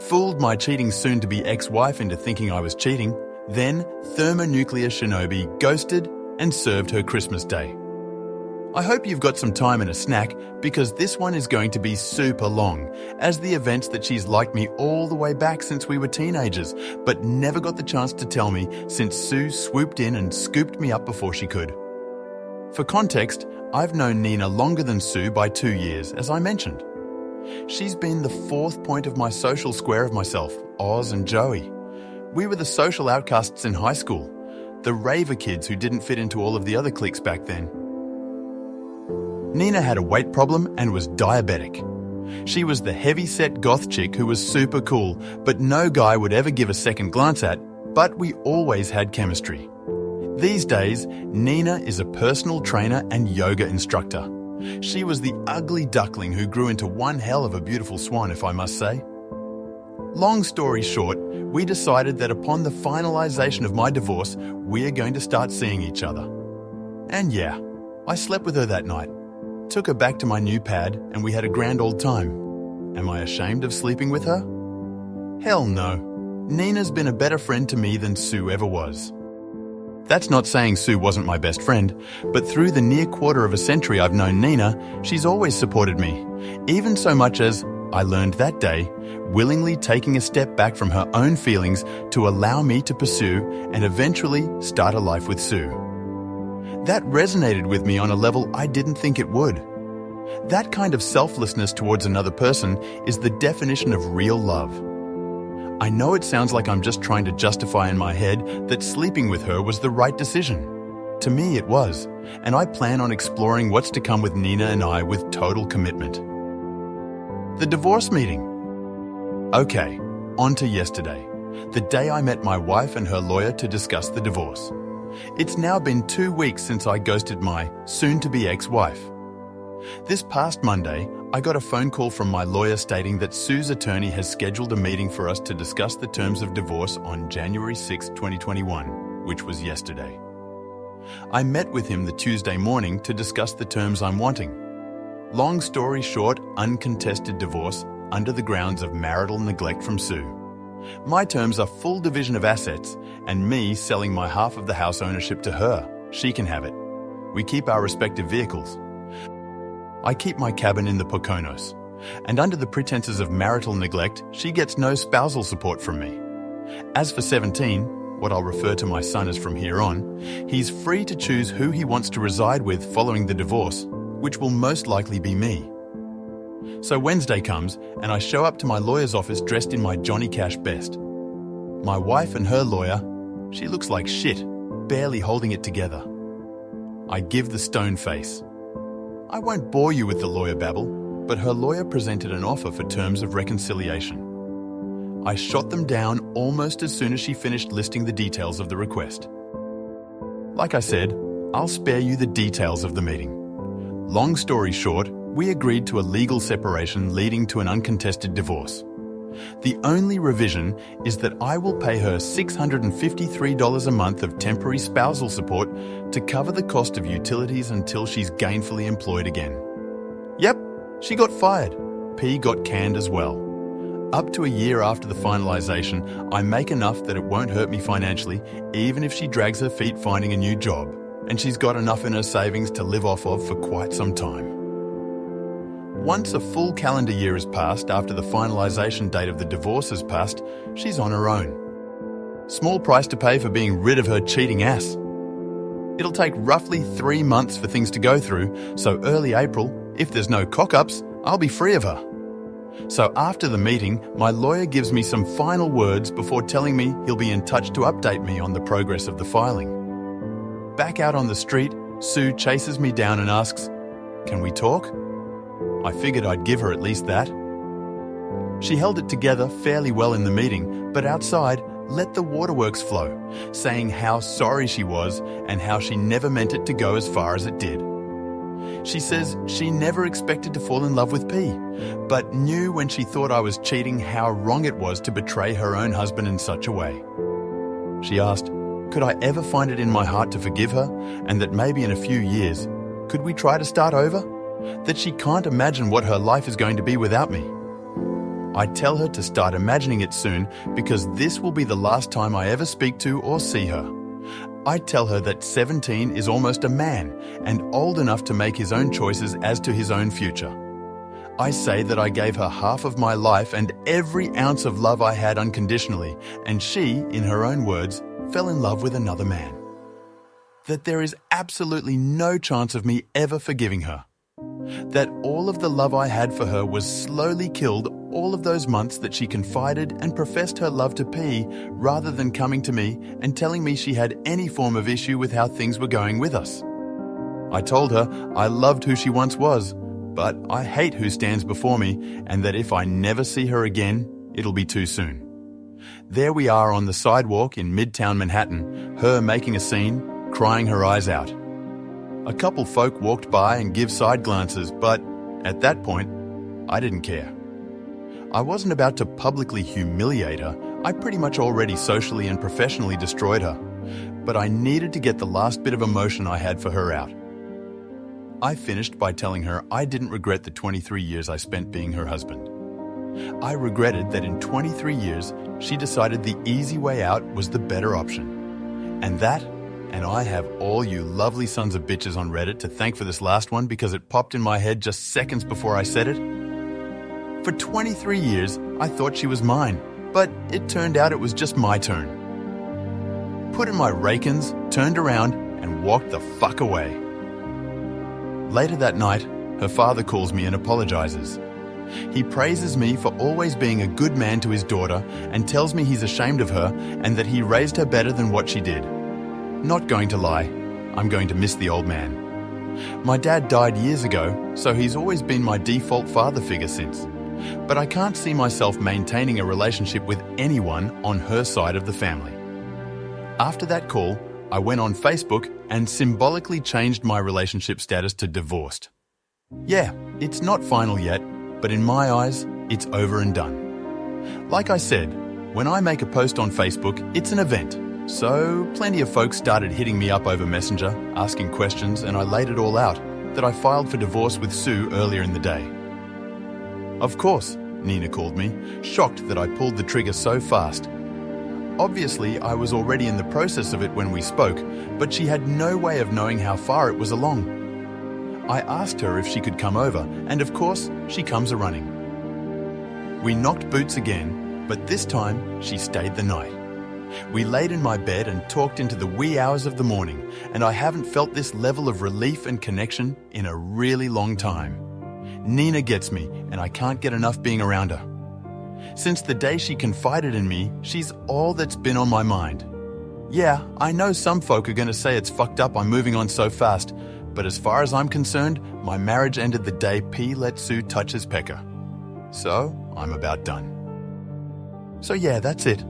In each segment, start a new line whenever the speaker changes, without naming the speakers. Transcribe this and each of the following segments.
fooled my cheating soon-to-be ex-wife into thinking I was cheating, then thermonuclear shinobi ghosted and served her Christmas Day. I hope you've got some time and a snack, because this one is going to be super long, as the events that she's liked me all the way back since we were teenagers, but never got the chance to tell me since Sue swooped in and scooped me up before she could. For context, I've known Nina longer than Sue by 2 years, as I mentioned. She's been the fourth point of my social square of myself, Oz and Joey. We were the social outcasts in high school, the raver kids who didn't fit into all of the other cliques back then. Nina had a weight problem and was diabetic. She was the heavy-set goth chick who was super cool, but no guy would ever give a second glance at, but we always had chemistry. These days, Nina is a personal trainer and yoga instructor. She was the ugly duckling who grew into one hell of a beautiful swan, if I must say. Long story short, we decided that upon the finalization of my divorce, we're going to start seeing each other. And yeah, I slept with her that night. Took her back to my new pad and we had a grand old time. Am I ashamed of sleeping with her? Hell no. Nina's been a better friend to me than Sue ever was. That's not saying Sue wasn't my best friend, but through the near quarter of a century I've known Nina, she's always supported me, even so much as, I learned that day, willingly taking a step back from her own feelings to allow me to pursue and eventually start a life with Sue. That resonated with me on a level I didn't think it would. That kind of selflessness towards another person is the definition of real love. I know it sounds like I'm just trying to justify in my head that sleeping with her was the right decision. To me, it was, and I plan on exploring what's to come with Nina and I with total commitment. The divorce meeting. Okay, on to yesterday, the day I met my wife and her lawyer to discuss the divorce. It's now been 2 weeks since I ghosted my soon-to-be ex-wife. This past Monday, I got a phone call from my lawyer stating that Sue's attorney has scheduled a meeting for us to discuss the terms of divorce on January 6, 2021, which was yesterday. I met with him the Tuesday morning to discuss the terms I'm wanting. Long story short, uncontested divorce under the grounds of marital neglect from Sue. My terms are full division of assets and me selling my half of the house ownership to her. She can have it. We keep our respective vehicles. I keep my cabin in the Poconos, and under the pretenses of marital neglect, she gets no spousal support from me. As for 17, what I'll refer to my son as from here on, he's free to choose who he wants to reside with following the divorce, which will most likely be me. So Wednesday comes, and I show up to my lawyer's office dressed in my Johnny Cash best. My wife and her lawyer, she looks like shit, barely holding it together. I give the stone face. I won't bore you with the lawyer babble, but her lawyer presented an offer for terms of reconciliation. I shot them down almost as soon as she finished listing the details of the request. Like I said, I'll spare you the details of the meeting. Long story short, we agreed to a legal separation leading to an uncontested divorce. The only revision is that I will pay her $653 a month of temporary spousal support to cover the cost of utilities until she's gainfully employed again. Yep, she got fired. P got canned as well. Up to a year after the finalization, I make enough that it won't hurt me financially, even if she drags her feet finding a new job, and she's got enough in her savings to live off of for quite some time. Once a full calendar year has passed after the finalization date of the divorce has passed, she's on her own. Small price to pay for being rid of her cheating ass. It'll take roughly 3 months for things to go through, so early April, if there's no cock-ups, I'll be free of her. So after the meeting, my lawyer gives me some final words before telling me he'll be in touch to update me on the progress of the filing. Back out on the street, Sue chases me down and asks, "Can we talk?" I figured I'd give her at least that. She held it together fairly well in the meeting, but outside, let the waterworks flow, saying how sorry she was and how she never meant it to go as far as it did. She says she never expected to fall in love with P, but knew when she thought I was cheating how wrong it was to betray her own husband in such a way. She asked, could I ever find it in my heart to forgive her, and that maybe in a few years, could we try to start over? That she can't imagine what her life is going to be without me. I tell her to start imagining it soon because this will be the last time I ever speak to or see her. I tell her that 17 is almost a man and old enough to make his own choices as to his own future. I say that I gave her half of my life and every ounce of love I had unconditionally, and she, in her own words, fell in love with another man. That there is absolutely no chance of me ever forgiving her. That all of the love I had for her was slowly killed all of those months that she confided and professed her love to P rather than coming to me and telling me she had any form of issue with how things were going with us. I told her I loved who she once was, but I hate who stands before me, and that if I never see her again, it'll be too soon. There we are on the sidewalk in Midtown Manhattan, her making a scene, crying her eyes out. A couple folk walked by and give side glances, but at that point, I didn't care. I wasn't about to publicly humiliate her. I pretty much already socially and professionally destroyed her, but I needed to get the last bit of emotion I had for her out. I finished by telling her I didn't regret the 23 years I spent being her husband. I regretted that in 23 years, she decided the easy way out was the better option. And I have all you lovely sons of bitches on Reddit to thank for this last one because it popped in my head just seconds before I said it. For 23 years, I thought she was mine, but it turned out it was just my turn. Put in my rakins, turned around, and walked the fuck away. Later that night, her father calls me and apologizes. He praises me for always being a good man to his daughter and tells me he's ashamed of her and that he raised her better than what she did. Not going to lie, I'm going to miss the old man. My dad died years ago, so he's always been my default father figure since. But I can't see myself maintaining a relationship with anyone on her side of the family. After that call, I went on Facebook and symbolically changed my relationship status to divorced. Yeah, it's not final yet, but in my eyes, it's over and done. Like I said, when I make a post on Facebook, it's an event. So plenty of folks started hitting me up over Messenger, asking questions, and I laid it all out, that I filed for divorce with Sue earlier in the day. Of course, Nina called me, shocked that I pulled the trigger so fast. Obviously, I was already in the process of it when we spoke, but she had no way of knowing how far it was along. I asked her if she could come over, and of course, she comes a-running. We knocked boots again, but this time she stayed the night. We laid in my bed and talked into the wee hours of the morning, and I haven't felt this level of relief and connection in a really long time. Nina gets me, and I can't get enough being around her. Since the day she confided in me, she's all that's been on my mind. Yeah, I know some folk are going to say it's fucked up I'm moving on so fast, but as far as I'm concerned, my marriage ended the day P let Sue touch his pecker. So, I'm about done. So yeah, that's it.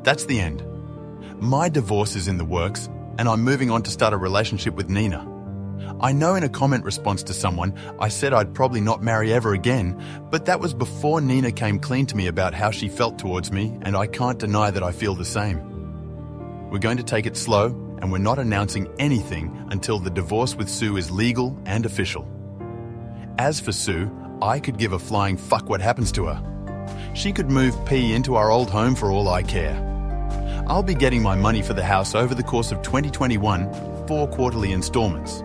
That's the end. My divorce is in the works, and I'm moving on to start a relationship with Nina. I know in a comment response to someone, I said I'd probably not marry ever again, but that was before Nina came clean to me about how she felt towards me, and I can't deny that I feel the same. We're going to take it slow, and we're not announcing anything until the divorce with Sue is legal and official. As for Sue, I could give a flying fuck what happens to her. She could move P into our old home for all I care. I'll be getting my money for the house over the course of 2021, 4 quarterly installments.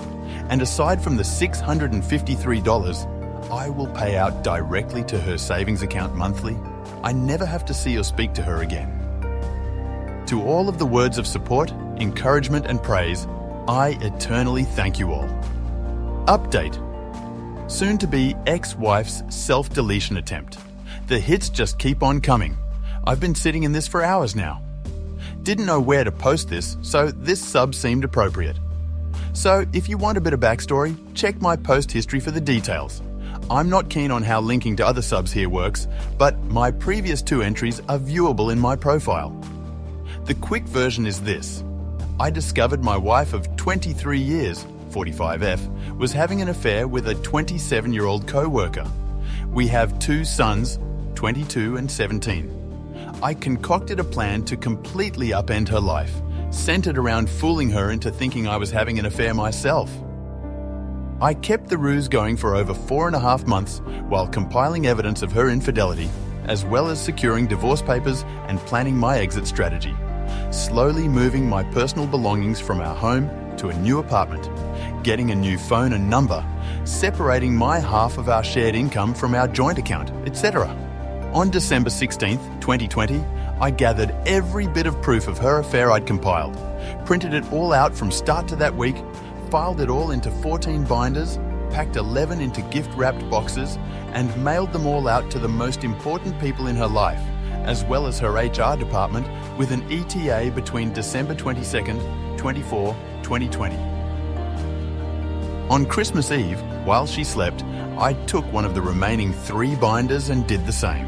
And aside from the $653 I will pay out directly to her savings account monthly, I never have to see or speak to her again. To all of the words of support, encouragement and praise, I eternally thank you all. Update. Soon to be ex-wife's self-deletion attempt. The hits just keep on coming. I've been sitting in this for hours now. Didn't know where to post this, so this sub seemed appropriate. So if you want a bit of backstory, check my post history for the details. I'm not keen on how linking to other subs here works, but my previous 2 entries are viewable in my profile. The quick version is this. I discovered my wife of 23 years, 45F, was having an affair with a 27-year-old co-worker. We have 2 sons, 22 and 17. I concocted a plan to completely upend her life, centered around fooling her into thinking I was having an affair myself. I kept the ruse going for over 4.5 months while compiling evidence of her infidelity, as well as securing divorce papers and planning my exit strategy, slowly moving my personal belongings from our home to a new apartment, getting a new phone and number, separating my half of our shared income from our joint account, etc. On December 16th, 2020, I gathered every bit of proof of her affair I'd compiled, printed it all out from start to that week, filed it all into 14 binders, packed 11 into gift-wrapped boxes, and mailed them all out to the most important people in her life, as well as her HR department, with an ETA between December 22nd, 2020. On Christmas Eve, while she slept, I took one of the remaining 3 binders and did the same.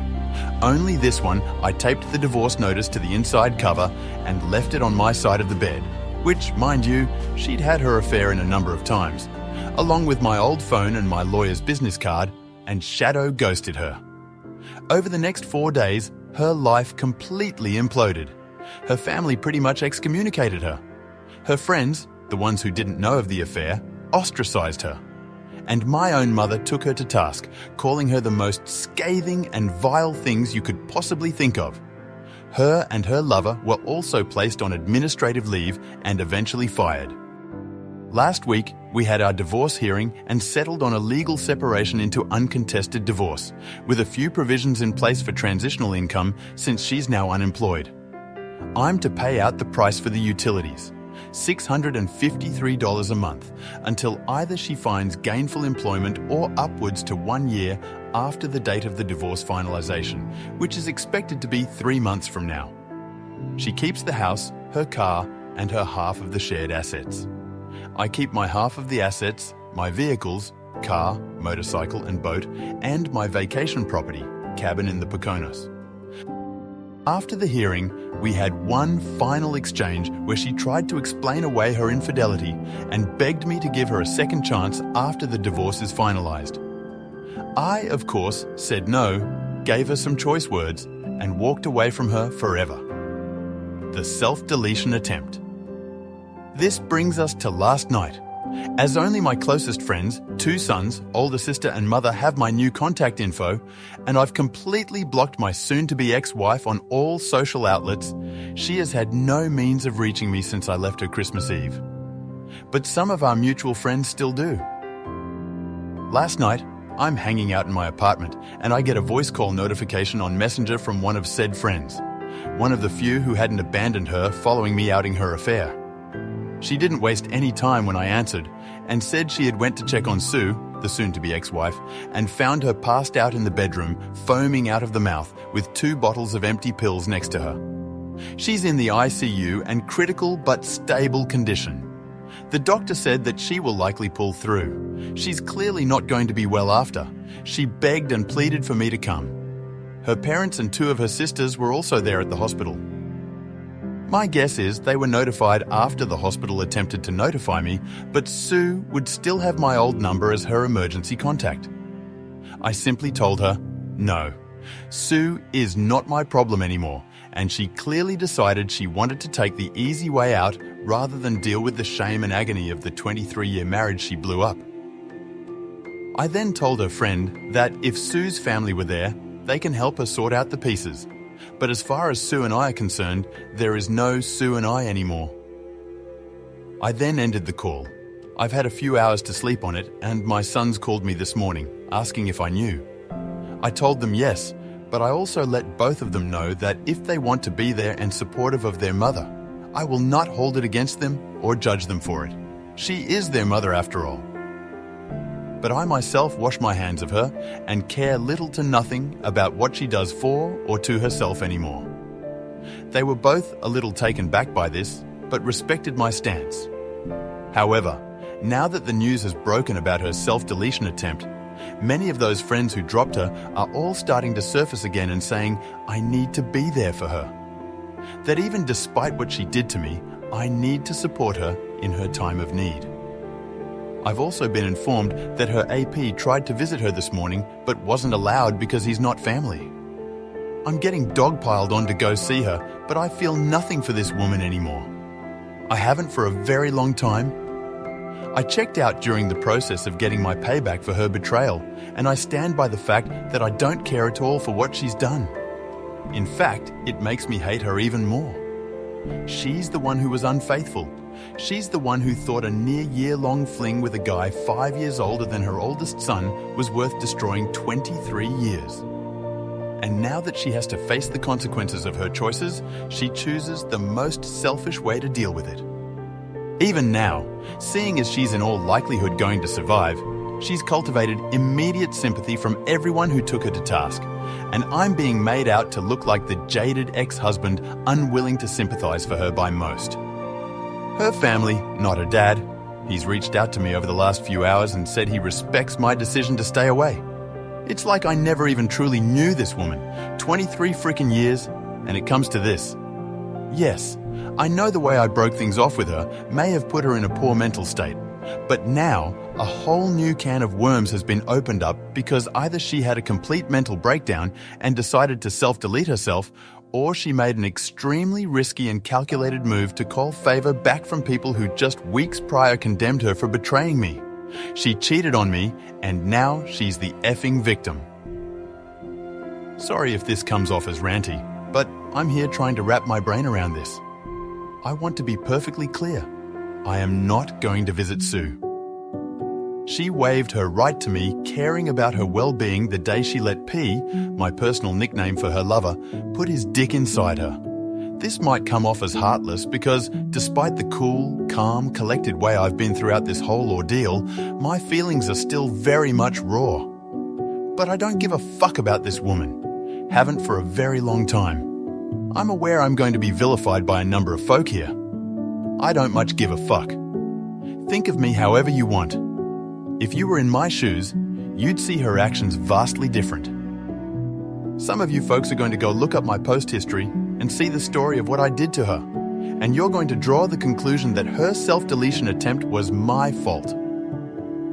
Only this one, I taped the divorce notice to the inside cover and left it on my side of the bed, which, mind you, she'd had her affair in a number of times, along with my old phone and my lawyer's business card, and shadow ghosted her. Over the next 4 days, her life completely imploded. Her family pretty much excommunicated her. Her friends, the ones who didn't know of the affair, ostracized her. And my own mother took her to task, calling her the most scathing and vile things you could possibly think of. Her and her lover were also placed on administrative leave and eventually fired. Last week, we had our divorce hearing and settled on a legal separation into uncontested divorce, with a few provisions in place for transitional income since she's now unemployed. I'm to pay out the price for the utilities, $653 a month, until either she finds gainful employment or upwards to 1 year after the date of the divorce finalization, which is expected to be 3 months from now. She keeps the house, her car, and her half of the shared assets. I keep my half of the assets, my vehicles, car, motorcycle and boat, and my vacation property, cabin in the Poconos. After the hearing, we had one final exchange where she tried to explain away her infidelity and begged me to give her a second chance after the divorce is finalized. I, of course, said no, gave her some choice words, and walked away from her forever. The self-deletion attempt. This brings us to last night. As only my closest friends, 2 sons, older sister and mother have my new contact info, and I've completely blocked my soon-to-be ex-wife on all social outlets, she has had no means of reaching me since I left her Christmas Eve. But some of our mutual friends still do. Last night, I'm hanging out in my apartment, and I get a voice call notification on Messenger from one of said friends, one of the few who hadn't abandoned her following me outing her affair. She didn't waste any time when I answered, and said she had went to check on Sue, the soon-to-be ex-wife, and found her passed out in the bedroom, foaming out of the mouth, with 2 bottles of empty pills next to her. She's in the ICU and critical but stable condition. The doctor said that she will likely pull through. She's clearly not going to be well after. She begged and pleaded for me to come. Her parents and 2 of her sisters were also there at the hospital. My guess is they were notified after the hospital attempted to notify me, but Sue would still have my old number as her emergency contact. I simply told her, no, Sue is not my problem anymore, and she clearly decided she wanted to take the easy way out rather than deal with the shame and agony of the 23-year marriage she blew up. I then told her friend that if Sue's family were there, they can help her sort out the pieces. But as far as Sue and I are concerned, there is no Sue and I anymore. I then ended the call. I've had a few hours to sleep on it, and my sons called me this morning, asking if I knew. I told them yes, but I also let both of them know that if they want to be there and supportive of their mother, I will not hold it against them or judge them for it. She is their mother after all. But I myself wash my hands of her and care little to nothing about what she does for or to herself anymore. They were both a little taken back by this, but respected my stance. However, now that the news has broken about her self-deletion attempt, many of those friends who dropped her are all starting to surface again and saying, I need to be there for her. That even despite what she did to me, I need to support her in her time of need. I've also been informed that her AP tried to visit her this morning but wasn't allowed because he's not family. I'm getting dogpiled on to go see her, but I feel nothing for this woman anymore. I haven't for a very long time. I checked out during the process of getting my payback for her betrayal, and I stand by the fact that I don't care at all for what she's done. In fact, it makes me hate her even more. She's the one who was unfaithful. She's the one who thought a near year-long fling with a guy 5 years older than her oldest son was worth destroying 23 years. And now that she has to face the consequences of her choices, she chooses the most selfish way to deal with it. Even now, seeing as she's in all likelihood going to survive, she's cultivated immediate sympathy from everyone who took her to task, and I'm being made out to look like the jaded ex-husband unwilling to sympathise for her by most. Her family, not her dad, he's reached out to me over the last few hours and said he respects my decision to stay away. It's like I never even truly knew this woman, 23 freaking years, and it comes to this. Yes, I know the way I broke things off with her may have put her in a poor mental state, but now a whole new can of worms has been opened up because either she had a complete mental breakdown and decided to self-delete herself, or she made an extremely risky and calculated move to call favour back from people who just weeks prior condemned her for betraying me. She cheated on me, and now she's the effing victim. Sorry if this comes off as ranty, but I'm here trying to wrap my brain around this. I want to be perfectly clear. I am not going to visit Sue. She waived her right to me caring about her well-being the day she let P, my personal nickname for her lover, put his dick inside her. This might come off as heartless because, despite the cool, calm, collected way I've been throughout this whole ordeal, my feelings are still very much raw. But I don't give a fuck about this woman. Haven't for a very long time. I'm aware I'm going to be vilified by a number of folk here. I don't much give a fuck. Think of me however you want. If you were in my shoes, you'd see her actions vastly different. Some of you folks are going to go look up my post history and see the story of what I did to her, and you're going to draw the conclusion that her self-deletion attempt was my fault.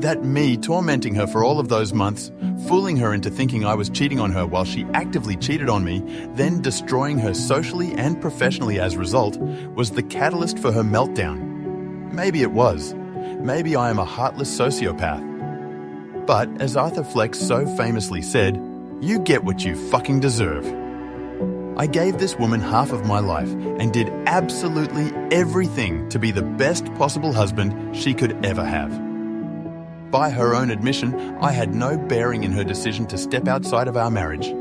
That me tormenting her for all of those months, fooling her into thinking I was cheating on her while she actively cheated on me, then destroying her socially and professionally as a result, was the catalyst for her meltdown. Maybe it was. Maybe I am a heartless sociopath. But, as Arthur Fleck so famously said, you get what you fucking deserve. I gave this woman half of my life and did absolutely everything to be the best possible husband she could ever have. By her own admission, I had no bearing in her decision to step outside of our marriage.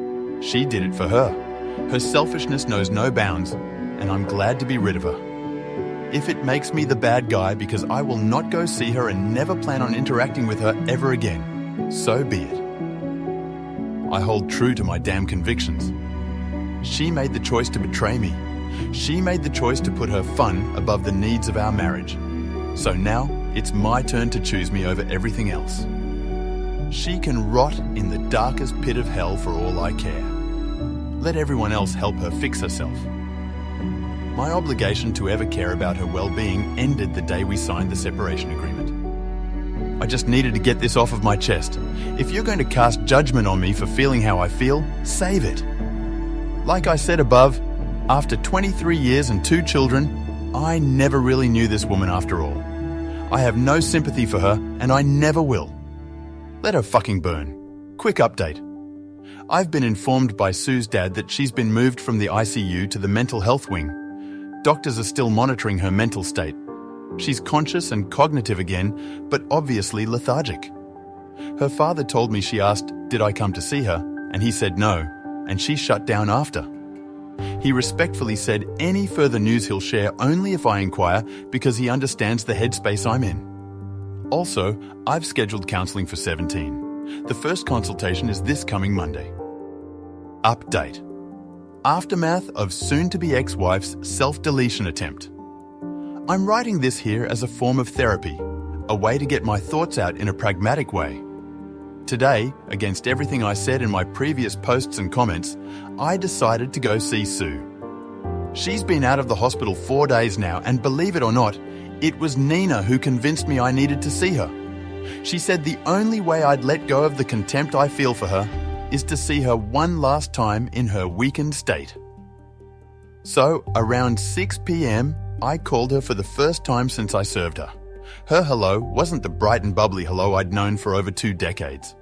She did it for her. Her selfishness knows no bounds, and I'm glad to be rid of her. If it makes me the bad guy because I will not go see her and never plan on interacting with her ever again, so be it. I hold true to my damn convictions. She made the choice to betray me. She made the choice to put her fun above the needs of our marriage. So now, it's my turn to choose me over everything else. She can rot in the darkest pit of hell for all I care. Let everyone else help her fix herself. My obligation to ever care about her well-being ended the day we signed the separation agreement. I just needed to get this off of my chest. If you're going to cast judgment on me for feeling how I feel, save it. Like I said above, after 23 years and 2 children, I never really knew this woman after all. I have no sympathy for her, and I never will. Let her fucking burn. Quick update. I've been informed by Sue's dad that she's been moved from the ICU to the mental health wing. Doctors are still monitoring her mental state. She's conscious and cognitive again, but obviously lethargic. Her father told me she asked, did I come to see her? And he said no, and she shut down after. He respectfully said any further news he'll share only if I inquire because he understands the headspace I'm in. Also, I've scheduled counselling for 17. The first consultation is this coming Monday. Update. Aftermath of soon-to-be ex-wife's self-deletion attempt. I'm writing this here as a form of therapy, a way to get my thoughts out in a pragmatic way. Today, against everything I said in my previous posts and comments, I decided to go see Sue. She's been out of the hospital 4 days now, and believe it or not, it was Nina who convinced me I needed to see her. She said the only way I'd let go of the contempt I feel for her is to see her one last time in her weakened state. So, around 6 p.m, I called her for the first time since I served her. Her hello wasn't the bright and bubbly hello I'd known for over 2 decades.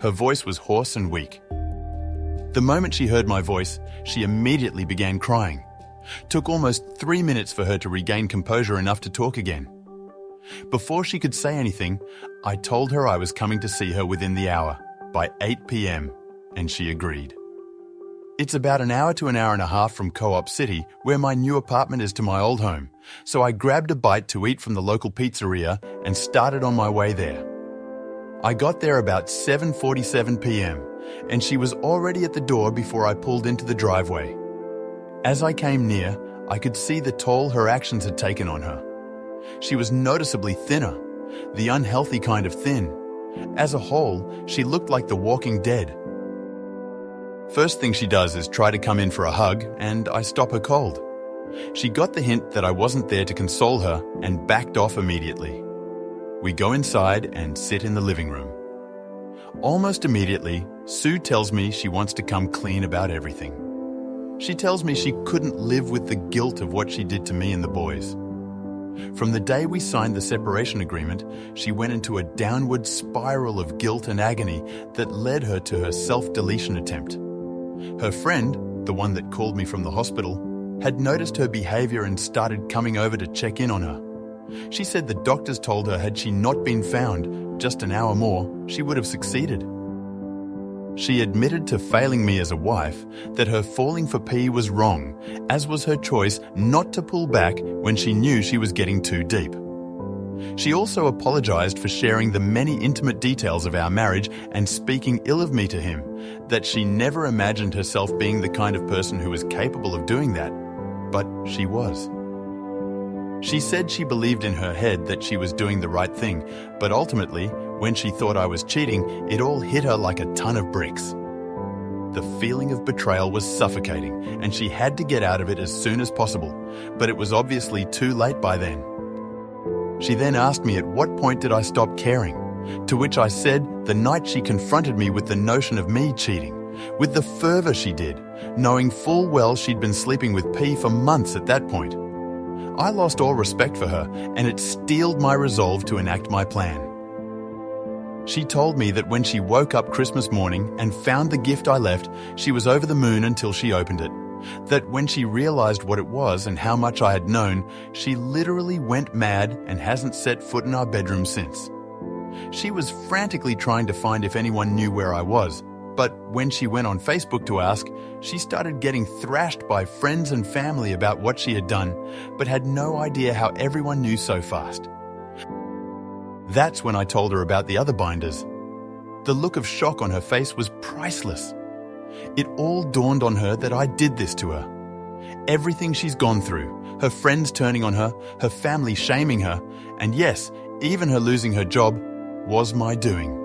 Her voice was hoarse and weak. The moment she heard my voice, she immediately began crying. Took almost 3 minutes for her to regain composure enough to talk again. Before she could say anything, I told her I was coming to see her within the hour, by 8 p.m, and she agreed. It's about an hour to an hour and a half from Co-op City, where my new apartment is to my old home, so I grabbed a bite to eat from the local pizzeria and started on my way there. I got there about 7:47 p.m, and she was already at the door before I pulled into the driveway. As I came near, I could see the toll her actions had taken on her. She was noticeably thinner, the unhealthy kind of thin. As a whole, she looked like the walking dead. First thing she does is try to come in for a hug, and I stop her cold. She got the hint that I wasn't there to console her and backed off immediately. We go inside and sit in the living room. Almost immediately, Sue tells me she wants to come clean about everything. She tells me she couldn't live with the guilt of what she did to me and the boys. From the day we signed the separation agreement, she went into a downward spiral of guilt and agony that led her to her self-deletion attempt. Her friend, the one that called me from the hospital, had noticed her behavior and started coming over to check in on her. She said the doctors told her had she not been found just an hour more, she would have succeeded. She admitted to failing me as a wife, that her falling for P was wrong, as was her choice not to pull back when she knew she was getting too deep. She also apologized for sharing the many intimate details of our marriage and speaking ill of me to him, that she never imagined herself being the kind of person who was capable of doing that, but she was. She said she believed in her head that she was doing the right thing, but ultimately, when she thought I was cheating, it all hit her like a ton of bricks. The feeling of betrayal was suffocating, and she had to get out of it as soon as possible, but it was obviously too late by then. She then asked me at what point did I stop caring, to which I said the night she confronted me with the notion of me cheating, with the fervour she did, knowing full well she'd been sleeping with P for months at that point. I lost all respect for her, and it steeled my resolve to enact my plan. She told me that when she woke up Christmas morning and found the gift I left, she was over the moon until she opened it. That when she realized what it was and how much I had known, she literally went mad and hasn't set foot in our bedroom since. She was frantically trying to find if anyone knew where I was, but when she went on Facebook to ask, she started getting thrashed by friends and family about what she had done, but had no idea how everyone knew so fast. That's when I told her about the other binders. The look of shock on her face was priceless. It all dawned on her that I did this to her. Everything she's gone through, her friends turning on her family shaming her, and yes, even her losing her job, was my doing.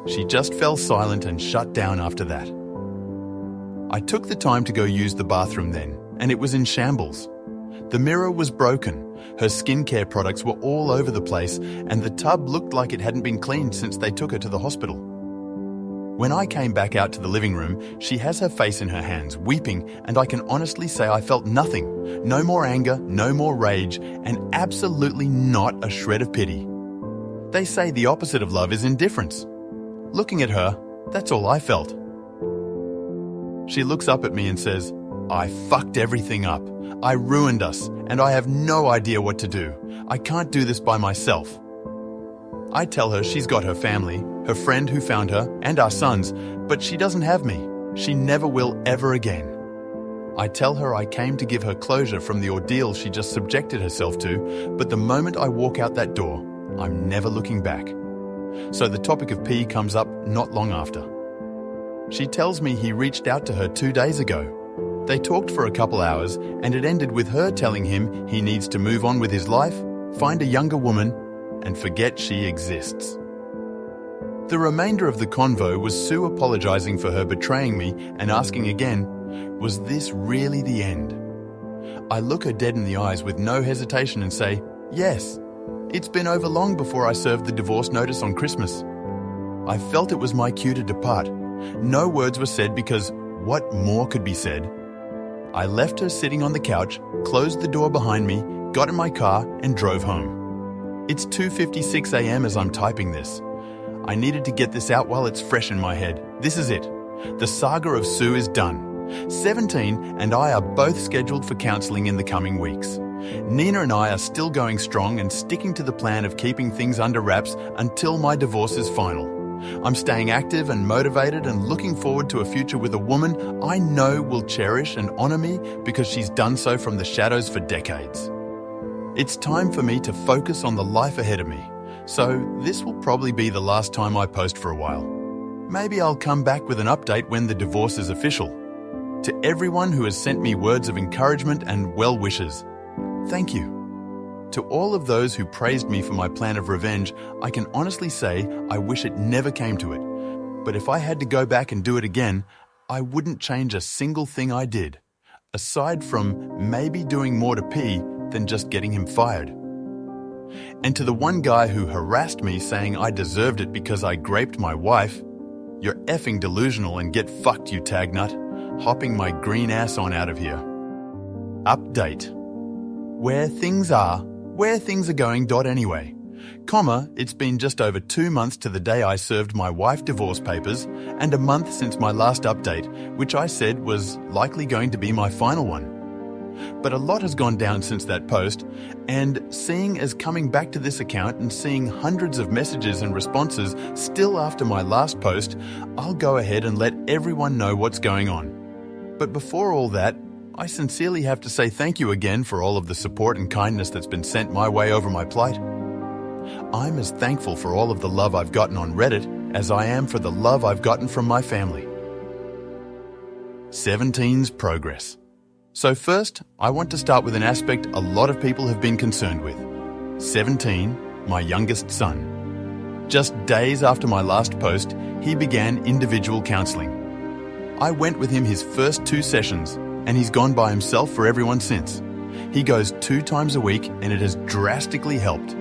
She just fell silent and shut down after that. I took the time to go use the bathroom then, and it was in shambles. The mirror was broken, her skincare products were all over the place, and the tub looked like it hadn't been cleaned since they took her to the hospital. When I came back out to the living room, she has her face in her hands, weeping, and I can honestly say I felt nothing. No more anger, no more rage, and absolutely not a shred of pity. They say the opposite of love is indifference. Looking at her, that's all I felt. She looks up at me and says, "I fucked everything up. I ruined us, and I have no idea what to do. I can't do this by myself." I tell her she's got her family, her friend who found her, and our sons, but she doesn't have me. She never will ever again. I tell her I came to give her closure from the ordeal she just subjected herself to, but the moment I walk out that door, I'm never looking back. So the topic of P comes up not long after. She tells me he reached out to her 2 days ago. They talked for a couple hours, and it ended with her telling him he needs to move on with his life, find a younger woman, and forget she exists. The remainder of the convo was Sue apologizing for her betraying me and asking again, was this really the end? I look her dead in the eyes with no hesitation and say, yes. It's been over long before I served the divorce notice on Christmas. I felt it was my cue to depart. No words were said because what more could be said? I left her sitting on the couch, closed the door behind me, got in my car and drove home. It's 2:56 a.m. as I'm typing this. I needed to get this out while it's fresh in my head. This is it. The saga of Sue is done. 17 and I are both scheduled for counselling in the coming weeks. Nina and I are still going strong and sticking to the plan of keeping things under wraps until my divorce is final. I'm staying active and motivated and looking forward to a future with a woman I know will cherish and honour me because she's done so from the shadows for decades. It's time for me to focus on the life ahead of me, so this will probably be the last time I post for a while. Maybe I'll come back with an update when the divorce is official. To everyone who has sent me words of encouragement and well wishes, thank you. To all of those who praised me for my plan of revenge, I can honestly say I wish it never came to it. But if I had to go back and do it again, I wouldn't change a single thing I did, aside from maybe doing more to P than just getting him fired. And to the one guy who harassed me saying I deserved it because I graped my wife, you're effing delusional and get fucked, you tag nut. Hopping my green ass on out of here. Update. Where things are going. Anyway. It's been just over 2 months to the day I served my wife divorce papers and a month since my last update, which I said was likely going to be my final one. But a lot has gone down since that post, and seeing as coming back to this account and seeing hundreds of messages and responses still after my last post, I'll go ahead and let everyone know what's going on. But before all that, I sincerely have to say thank you again for all of the support and kindness that's been sent my way over my plight. I'm as thankful for all of the love I've gotten on Reddit as I am for the love I've gotten from my family. 17's progress. So first, I want to start with an aspect a lot of people have been concerned with. 17, my youngest son. Just days after my last post, he began individual counselling. I went with him his first 2 sessions, and he's gone by himself for everyone since. He goes 2 times a week, and it has drastically helped.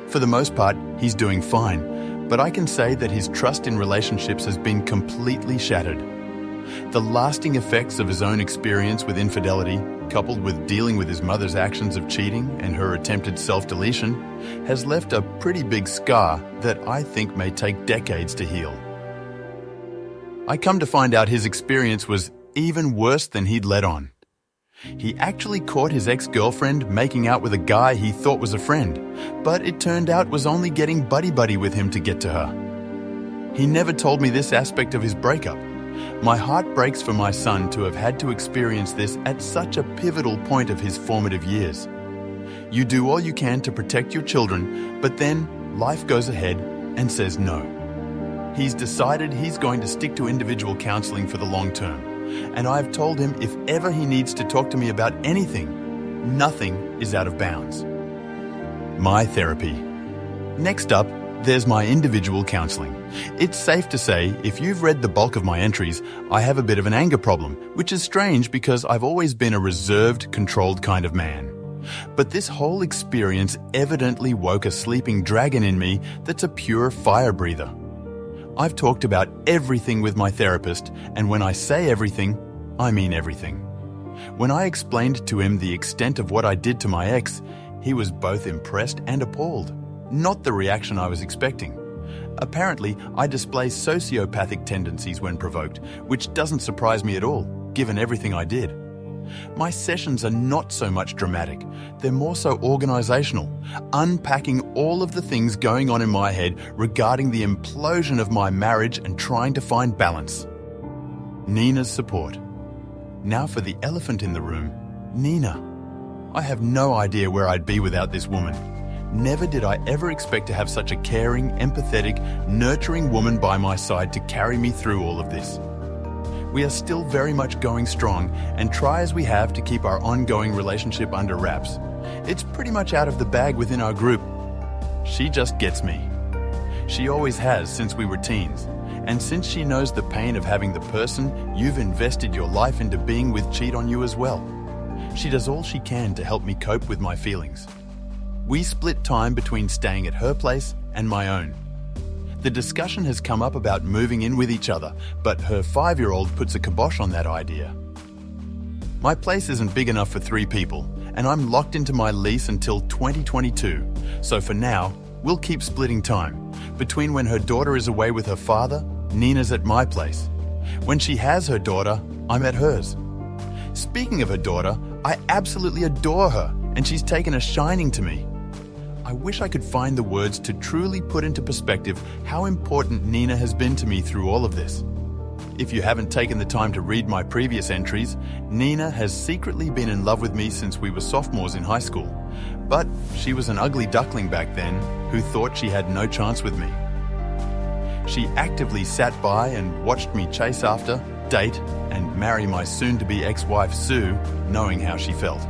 For the most part, he's doing fine, but I can say that his trust in relationships has been completely shattered. The lasting effects of his own experience with infidelity, coupled with dealing with his mother's actions of cheating and her attempted self-deletion, has left a pretty big scar that I think may take decades to heal. I come to find out his experience was even worse than he'd let on. He actually caught his ex-girlfriend making out with a guy he thought was a friend, but it turned out was only getting buddy-buddy with him to get to her. He never told me this aspect of his breakup. My heart breaks for my son to have had to experience this at such a pivotal point of his formative years. You do all you can to protect your children, but then life goes ahead and says no. He's decided he's going to stick to individual counselling for the long term, and I've told him if ever he needs to talk to me about anything, nothing is out of bounds. My therapy. Next up, there's my individual counselling. It's safe to say, if you've read the bulk of my entries, I have a bit of an anger problem, which is strange because I've always been a reserved, controlled kind of man. But this whole experience evidently woke a sleeping dragon in me that's a pure fire breather. I've talked about everything with my therapist, and when I say everything, I mean everything. When I explained to him the extent of what I did to my ex, he was both impressed and appalled. Not the reaction I was expecting. Apparently, I display sociopathic tendencies when provoked, which doesn't surprise me at all, given everything I did. My sessions are not so much dramatic, they're more so organisational, unpacking all of the things going on in my head regarding the implosion of my marriage and trying to find balance. Nina's support. Now for the elephant in the room, Nina. I have no idea where I'd be without this woman. Never did I ever expect to have such a caring, empathetic, nurturing woman by my side to carry me through all of this. We are still very much going strong and try as we have to keep our ongoing relationship under wraps. It's pretty much out of the bag within our group. She just gets me. She always has since we were teens, and since she knows the pain of having the person you've invested your life into being with cheat on you as well. She does all she can to help me cope with my feelings. We split time between staying at her place and my own. The discussion has come up about moving in with each other, but her 5-year-old puts a kibosh on that idea. My place isn't big enough for 3 people, and I'm locked into my lease until 2022, So for now, we'll keep splitting time. Between when her daughter is away with her father, Nina's at my place. When she has her daughter, I'm at hers. Speaking of her daughter, I absolutely adore her, and she's taken a shining to me. I wish I could find the words to truly put into perspective how important Nina has been to me through all of this. If you haven't taken the time to read my previous entries, Nina has secretly been in love with me since we were sophomores in high school. But she was an ugly duckling back then who thought she had no chance with me. She actively sat by and watched me chase after, date, and marry my soon-to-be ex-wife Sue, knowing how she felt.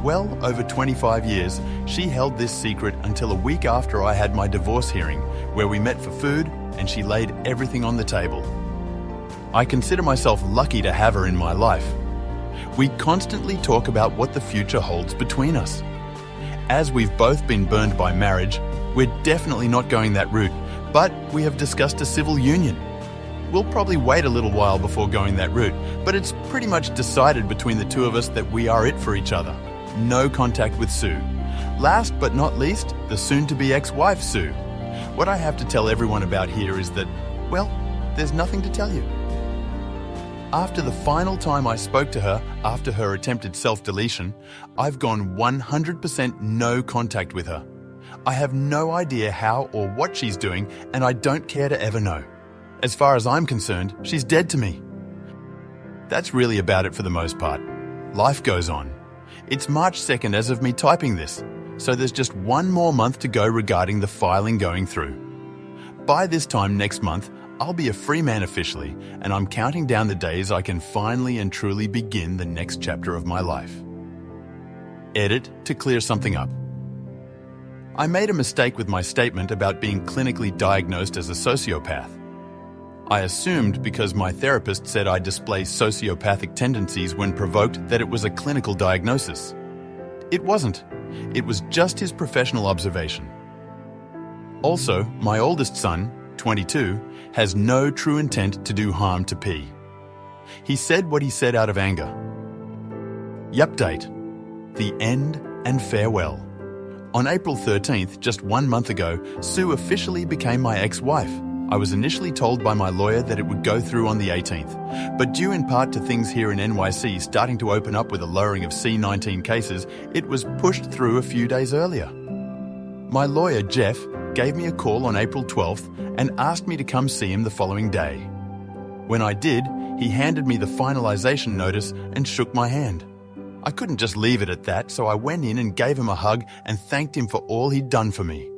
Well over 25 years, she held this secret until a week after I had my divorce hearing, where we met for food and she laid everything on the table. I consider myself lucky to have her in my life. We constantly talk about what the future holds between us. As we've both been burned by marriage, we're definitely not going that route, but we have discussed a civil union. We'll probably wait a little while before going that route, but it's pretty much decided between the two of us that we are it for each other. No contact with Sue. Last but not least, the soon-to-be ex-wife Sue. What I have to tell everyone about here is that, well, there's nothing to tell you. After the final time I spoke to her after her attempted self-deletion, I've gone 100% no contact with her. I have no idea how or what she's doing, and I don't care to ever know. As far as I'm concerned, she's dead to me. That's really about it for the most part. Life goes on. It's March 2nd as of me typing this, so there's just one more month to go regarding the filing going through. By this time next month, I'll be a free man officially, and I'm counting down the days I can finally and truly begin the next chapter of my life. Edit to clear something up. I made a mistake with my statement about being clinically diagnosed as a sociopath. I assumed because my therapist said I display sociopathic tendencies when provoked that it was a clinical diagnosis. It wasn't. It was just his professional observation. Also, my oldest son, 22, has no true intent to do harm to P. He said what he said out of anger. Yupdate. The end and farewell. On April 13th, just 1 month ago, Sue officially became my ex-wife. I was initially told by my lawyer that it would go through on the 18th, but due in part to things here in NYC starting to open up with a lowering of C-19 cases, it was pushed through a few days earlier. My lawyer, Jeff, gave me a call on April 12th and asked me to come see him the following day. When I did, he handed me the finalization notice and shook my hand. I couldn't just leave it at that, so I went in and gave him a hug and thanked him for all he'd done for me.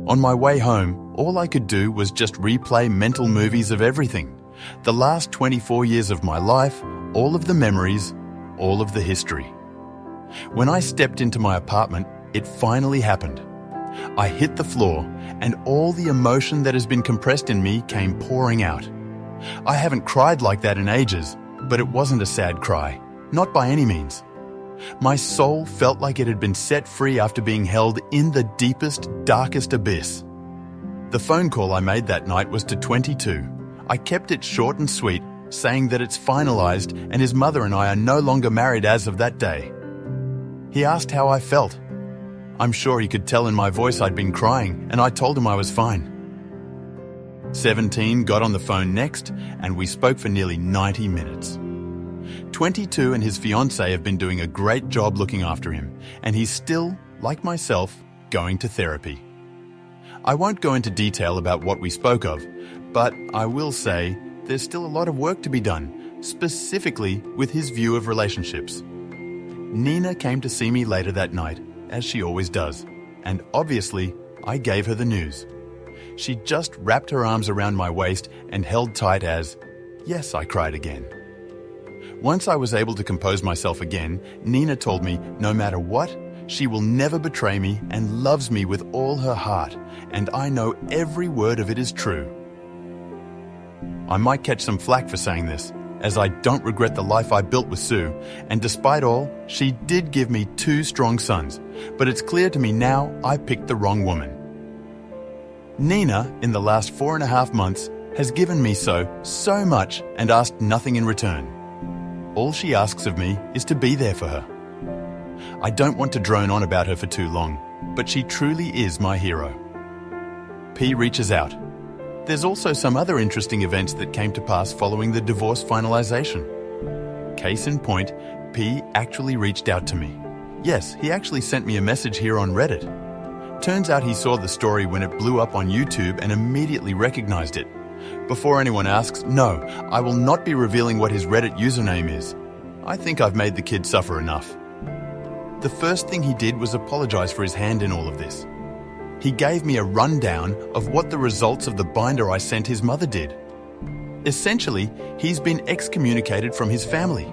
On my way home, all I could do was just replay mental movies of everything. The last 24 years of my life, all of the memories, all of the history. When I stepped into my apartment, it finally happened. I hit the floor, and all the emotion that has been compressed in me came pouring out. I haven't cried like that in ages, but it wasn't a sad cry, not by any means. My soul felt like it had been set free after being held in the deepest, darkest abyss. The phone call I made that night was to 22. I kept it short and sweet, saying that it's finalized and his mother and I are no longer married as of that day. He asked how I felt. I'm sure he could tell in my voice I'd been crying, and I told him I was fine. 17 got on the phone next, and we spoke for nearly 90 minutes. 22 and his fiancée have been doing a great job looking after him, and he's still, like myself, going to therapy. I won't go into detail about what we spoke of, but I will say there's still a lot of work to be done, specifically with his view of relationships. Nina came to see me later that night, as she always does, and obviously I gave her the news. She just wrapped her arms around my waist and held tight as, yes, I cried again. Once I was able to compose myself again, Nina told me no matter what, she will never betray me and loves me with all her heart, and I know every word of it is true. I might catch some flack for saying this, as I don't regret the life I built with Sue, and despite all, she did give me 2 strong sons, but it's clear to me now I picked the wrong woman. Nina, in the last 4.5 months, has given me so much and asked nothing in return. All she asks of me is to be there for her. I don't want to drone on about her for too long, but she truly is my hero. P reaches out. There's also some other interesting events that came to pass following the divorce finalization. Case in point, P actually reached out to me. Yes, he actually sent me a message here on Reddit. Turns out he saw the story when it blew up on YouTube and immediately recognized it. Before anyone asks, no, I will not be revealing what his Reddit username is. I think I've made the kid suffer enough. The first thing he did was apologize for his hand in all of this. He gave me a rundown of what the results of the binder I sent his mother did. Essentially, he's been excommunicated from his family.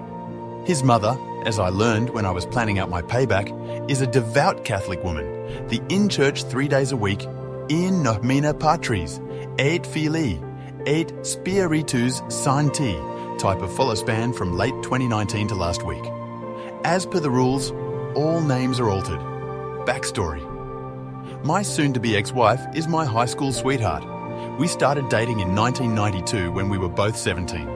His mother, as I learned when I was planning out my payback, is a devout Catholic woman, the in-church 3 days a week, in nomine Patris, et Filii, et Spiritus Sancti type of follow span from late 2019 to last week. As per the rules, all names are altered. Backstory. My soon-to-be ex-wife is my high school sweetheart. We started dating in 1992 when we were both 17.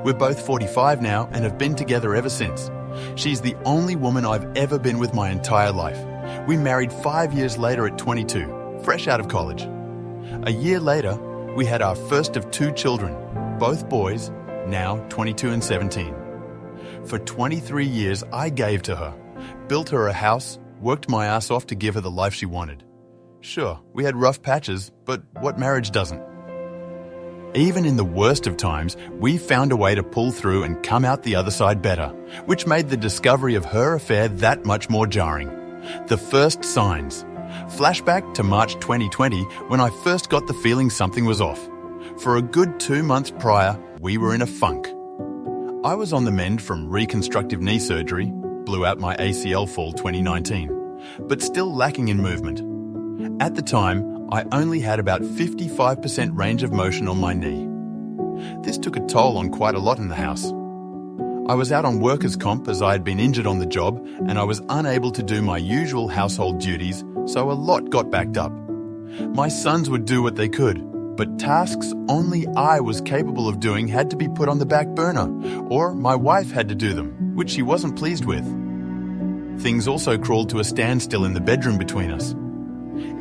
We're both 45 now and have been together ever since. She's the only woman I've ever been with my entire life. We married 5 years later at 22, fresh out of college. A year later, we had our first of 2 children, both boys, now 22 and 17. For 23 years, I gave to her, built her a house, worked my ass off to give her the life she wanted. Sure, we had rough patches, but what marriage doesn't? Even in the worst of times, we found a way to pull through and come out the other side better, which made the discovery of her affair that much more jarring. The first signs. Flashback to March 2020 when I first got the feeling something was off. For a good 2 months prior, we were in a funk. I was on the mend from reconstructive knee surgery, blew out my ACL fall 2019, but still lacking in movement. At the time, I only had about 55% range of motion on my knee. This took a toll on quite a lot in the house. I was out on workers' comp as I had been injured on the job and I was unable to do my usual household duties, so a lot got backed up. My sons would do what they could, but tasks only I was capable of doing had to be put on the back burner, or my wife had to do them, which she wasn't pleased with. Things also crawled to a standstill in the bedroom between us.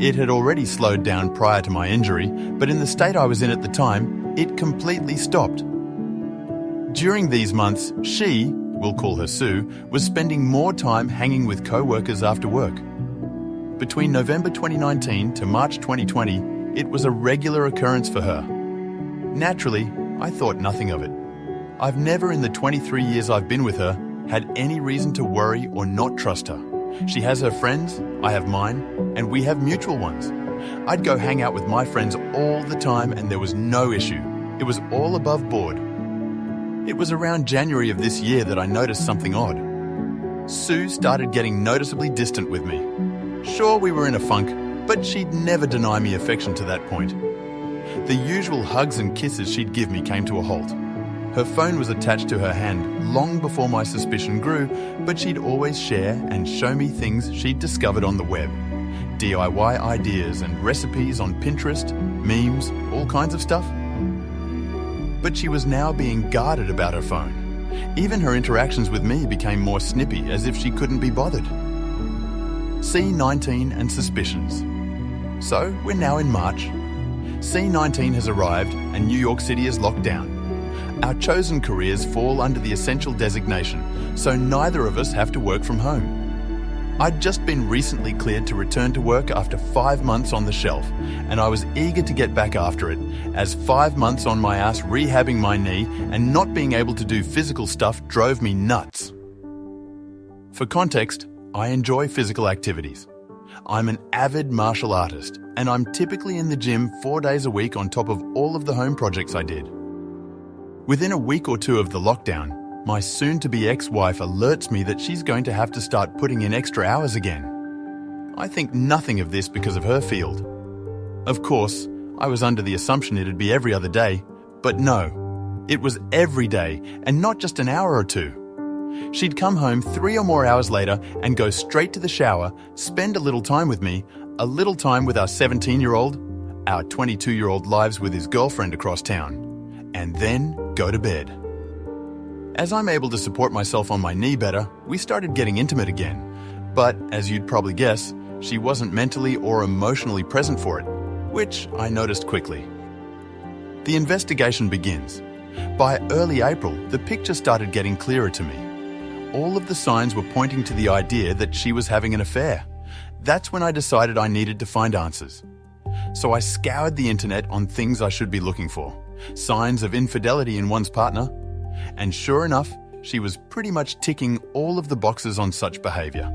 It had already slowed down prior to my injury, but in the state I was in at the time, it completely stopped. During these months, she, we'll call her Sue, was spending more time hanging with co-workers after work. Between November 2019 to March 2020, it was a regular occurrence for her. Naturally, I thought nothing of it. I've never in the 23 years I've been with her had any reason to worry or not trust her. She has her friends, I have mine, and we have mutual ones. I'd go hang out with my friends all the time and there was no issue. It was all above board. It was around January of this year that I noticed something odd. Sue started getting noticeably distant with me. Sure, we were in a funk, but she'd never deny me affection to that point. The usual hugs and kisses she'd give me came to a halt. Her phone was attached to her hand long before my suspicion grew, but she'd always share and show me things she'd discovered on the web. DIY ideas and recipes on Pinterest, memes, all kinds of stuff. But she was now being guarded about her phone. Even her interactions with me became more snippy, as if she couldn't be bothered. C19 and suspicions. So, we're now in March. C19 has arrived and New York City is locked down. Our chosen careers fall under the essential designation, so neither of us have to work from home. I'd just been recently cleared to return to work after 5 months on the shelf, and I was eager to get back after it, as 5 months on my ass rehabbing my knee and not being able to do physical stuff drove me nuts. For context, I enjoy physical activities. I'm an avid martial artist, and I'm typically in the gym 4 days a week on top of all of the home projects I did. Within a week or two of the lockdown, my soon-to-be ex-wife alerts me that she's going to have to start putting in extra hours again. I think nothing of this because of her field. Of course, I was under the assumption it'd be every other day, but no, it was every day and not just an hour or two. She'd come home 3 or more hours later and go straight to the shower, spend a little time with me, a little time with our 17-year-old, our 22-year-old lives with his girlfriend across town, and then go to bed. As I'm able to support myself on my knee better, we started getting intimate again. But, as you'd probably guess, she wasn't mentally or emotionally present for it, which I noticed quickly. The investigation begins. By early April, the picture started getting clearer to me. All of the signs were pointing to the idea that she was having an affair. That's when I decided I needed to find answers. So I scoured the internet on things I should be looking for, signs of infidelity in one's partner, and sure enough, she was pretty much ticking all of the boxes on such behavior.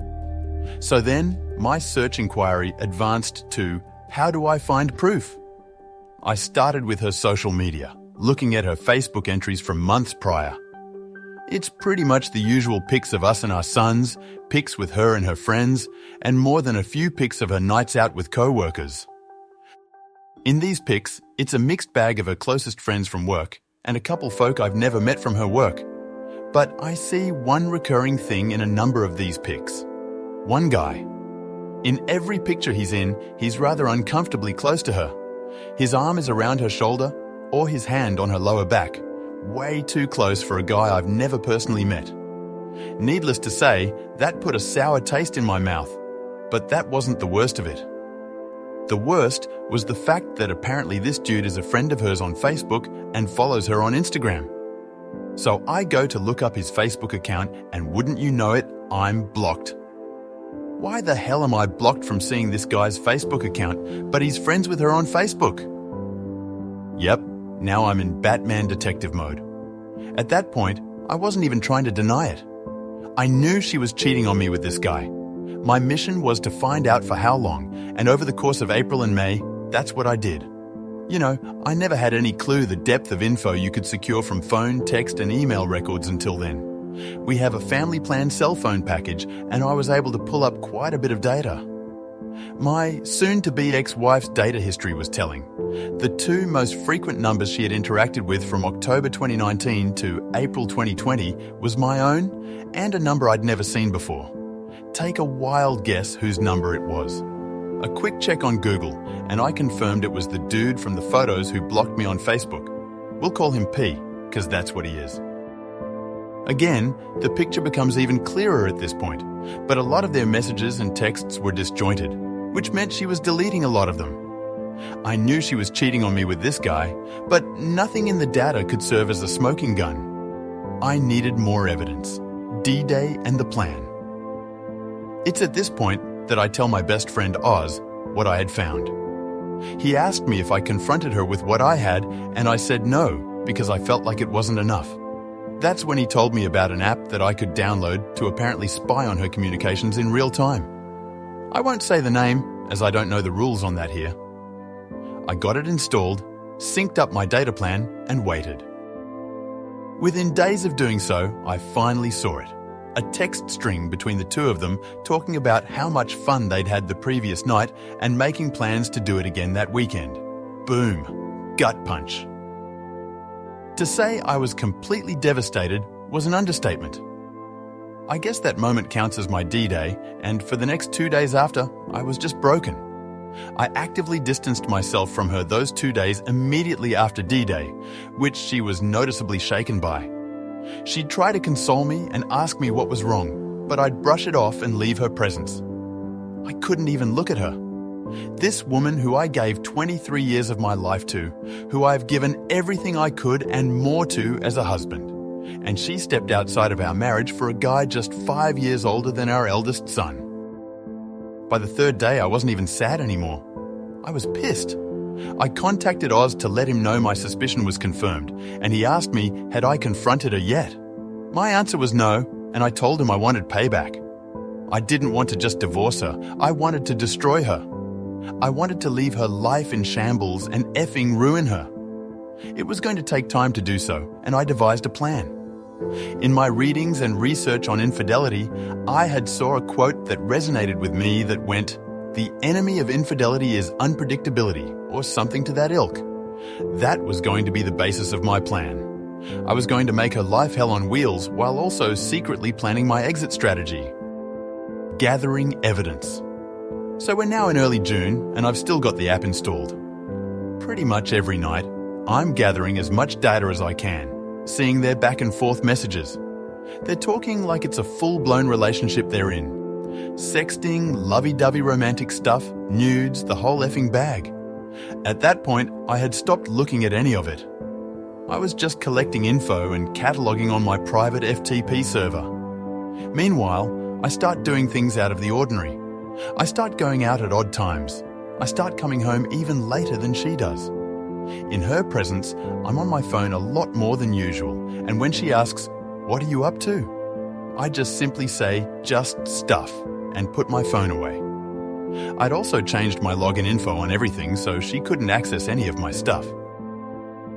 So then, my search inquiry advanced to, how do I find proof? I started with her social media, looking at her Facebook entries from months prior. It's pretty much the usual pics of us and our sons, pics with her and her friends, and more than a few pics of her nights out with co-workers. In these pics, it's a mixed bag of her closest friends from work and a couple folk I've never met from her work. But I see one recurring thing in a number of these pics. One guy. In every picture he's in, he's rather uncomfortably close to her. His arm is around her shoulder or his hand on her lower back. Way too close for a guy I've never personally met. Needless to say, that put a sour taste in my mouth. But that wasn't the worst of it. The worst was the fact that apparently this dude is a friend of hers on Facebook and follows her on Instagram. So I go to look up his Facebook account and wouldn't you know it, I'm blocked. Why the hell am I blocked from seeing this guy's Facebook account, but he's friends with her on Facebook? Yep, now I'm in Batman detective mode. At that point, I wasn't even trying to deny it. I knew she was cheating on me with this guy. My mission was to find out for how long, and over the course of April and May, that's what I did. You know, I never had any clue the depth of info you could secure from phone, text, and email records until then. We have a family plan cell phone package, and I was able to pull up quite a bit of data. My soon-to-be ex-wife's data history was telling. The two most frequent numbers she had interacted with from October 2019 to April 2020 was my own and a number I'd never seen before. Take a wild guess whose number it was. A quick check on Google, and I confirmed it was the dude from the photos who blocked me on Facebook. We'll call him P, because that's what he is. Again, the picture becomes even clearer at this point, but a lot of their messages and texts were disjointed, which meant she was deleting a lot of them. I knew she was cheating on me with this guy, but nothing in the data could serve as a smoking gun. I needed more evidence. D-Day and the plan. It's at this point that I tell my best friend Oz what I had found. He asked me if I confronted her with what I had, and I said no, because I felt like it wasn't enough. That's when he told me about an app that I could download to apparently spy on her communications in real time. I won't say the name, as I don't know the rules on that here. I got it installed, synced up my data plan, and waited. Within days of doing so, I finally saw it. A text string between the two of them talking about how much fun they'd had the previous night and making plans to do it again that weekend. Boom. Gut punch. To say I was completely devastated was an understatement. I guess that moment counts as my D-Day, and for the next 2 days after, I was just broken. I actively distanced myself from her those 2 days immediately after D-Day, which she was noticeably shaken by. She'd try to console me and ask me what was wrong, but I'd brush it off and leave her presence. I couldn't even look at her. This woman who I gave 23 years of my life to, who I've given everything I could and more to as a husband. And she stepped outside of our marriage for a guy just 5 years older than our eldest son. By the third day, I wasn't even sad anymore. I was pissed. I contacted Oz to let him know my suspicion was confirmed, and he asked me, had I confronted her yet? My answer was no, and I told him I wanted payback. I didn't want to just divorce her, I wanted to destroy her. I wanted to leave her life in shambles and effing ruin her. It was going to take time to do so, and I devised a plan. In my readings and research on infidelity, I had saw a quote that resonated with me that went, "The enemy of infidelity is unpredictability," or something to that ilk. That was going to be the basis of my plan. I was going to make her life hell on wheels while also secretly planning my exit strategy. Gathering evidence. So we're now in early June, and I've still got the app installed. Pretty much every night, I'm gathering as much data as I can, seeing their back and forth messages. They're talking like it's a full-blown relationship they're in. Sexting, lovey-dovey romantic stuff, nudes, the whole effing bag. At that point, I had stopped looking at any of it. I was just collecting info and cataloguing on my private FTP server. Meanwhile, I start doing things out of the ordinary. I start going out at odd times. I start coming home even later than she does. In her presence, I'm on my phone a lot more than usual, and when she asks, "What are you up to?" I just simply say, "Just stuff," and put my phone away. I'd also changed my login info on everything so she couldn't access any of my stuff.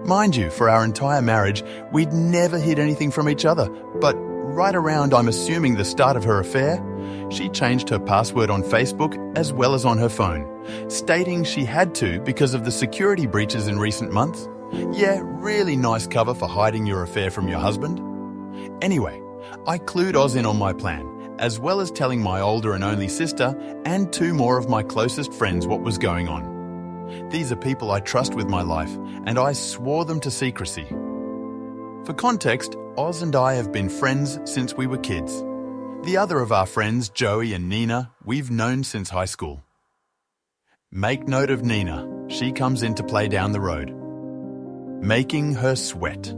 Mind you, for our entire marriage, we'd never hid anything from each other, but right around, I'm assuming, the start of her affair, she changed her password on Facebook as well as on her phone, stating she had to because of the security breaches in recent months. Yeah, really nice cover for hiding your affair from your husband. Anyway, I clued Oz in on my plan, as well as telling my older and only sister and 2 more of my closest friends what was going on. These are people I trust with my life, and I swore them to secrecy. For context, Oz and I have been friends since we were kids. The other of our friends, Joey and Nina, we've known since high school. Make note of Nina. She comes into play down the road. Making her sweat.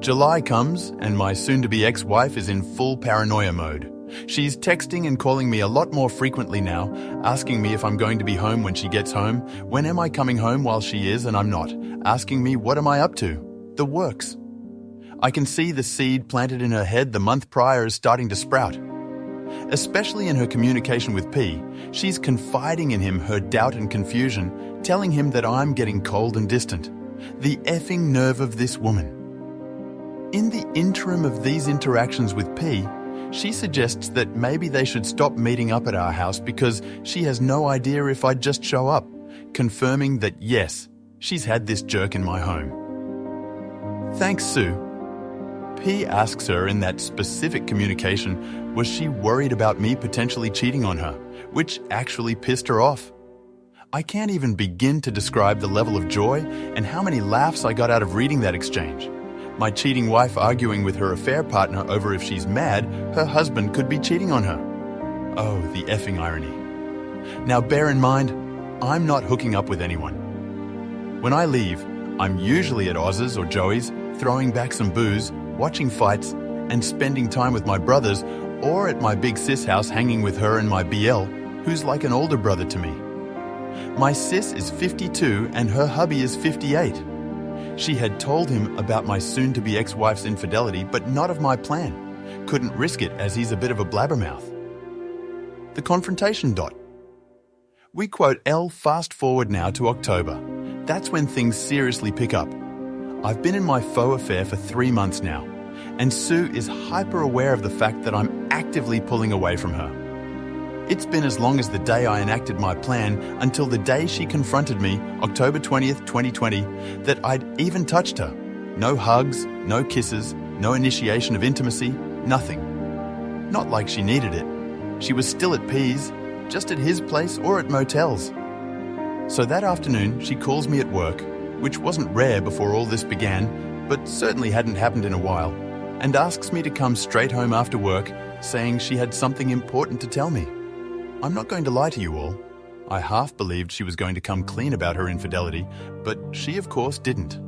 July comes, and my soon-to-be ex-wife is in full paranoia mode. She's texting and calling me a lot more frequently now, asking me if I'm going to be home when she gets home, when am I coming home while she is and I'm not, asking me what am I up to. The works. I can see the seed planted in her head the month prior is starting to sprout. Especially in her communication with P, she's confiding in him her doubt and confusion, telling him that I'm getting cold and distant. The effing nerve of this woman. In the interim of these interactions with P, she suggests that maybe they should stop meeting up at our house because she has no idea if I'd just show up, confirming that yes, she's had this jerk in my home. Thanks, Sue. P asks her in that specific communication, was she worried about me potentially cheating on her, which actually pissed her off. I can't even begin to describe the level of joy and how many laughs I got out of reading that exchange. My cheating wife arguing with her affair partner over if she's mad, her husband could be cheating on her. Oh, the effing irony. Now bear in mind, I'm not hooking up with anyone. When I leave, I'm usually at Oz's or Joey's, throwing back some booze, watching fights, and spending time with my brothers, or at my big sis house hanging with her and my BL, who's like an older brother to me. My sis is 52 and her hubby is 58. She had told him about my soon-to-be ex-wife's infidelity, but not of my plan. Couldn't risk it as he's a bit of a blabbermouth. The confrontation dot. We quote L fast forward now to October. That's when things seriously pick up. I've been in my faux affair for 3 months now, and Sue is hyper aware of the fact that I'm actively pulling away from her. It's been as long as the day I enacted my plan until the day she confronted me, October 20th, 2020, that I'd even touched her. No hugs, no kisses, no initiation of intimacy, nothing. Not like she needed it. She was still at P's, just at his place or at motels. So that afternoon, she calls me at work, which wasn't rare before all this began, but certainly hadn't happened in a while, and asks me to come straight home after work, saying she had something important to tell me. I'm not going to lie to you all. I half believed she was going to come clean about her infidelity, but she of course didn't.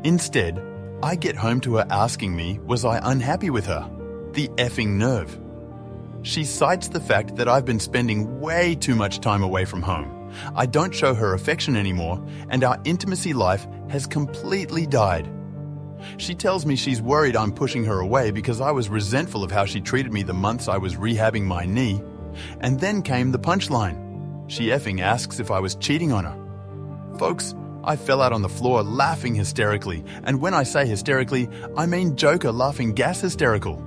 Instead, I get home to her asking me, was I unhappy with her? The effing nerve. She cites the fact that I've been spending way too much time away from home. I don't show her affection anymore, and our intimacy life has completely died. She tells me she's worried I'm pushing her away because I was resentful of how she treated me the months I was rehabbing my knee. And then came the punchline. She effing asks if I was cheating on her. Folks, I fell out on the floor laughing hysterically, and when I say hysterically, I mean Joker laughing gas hysterical.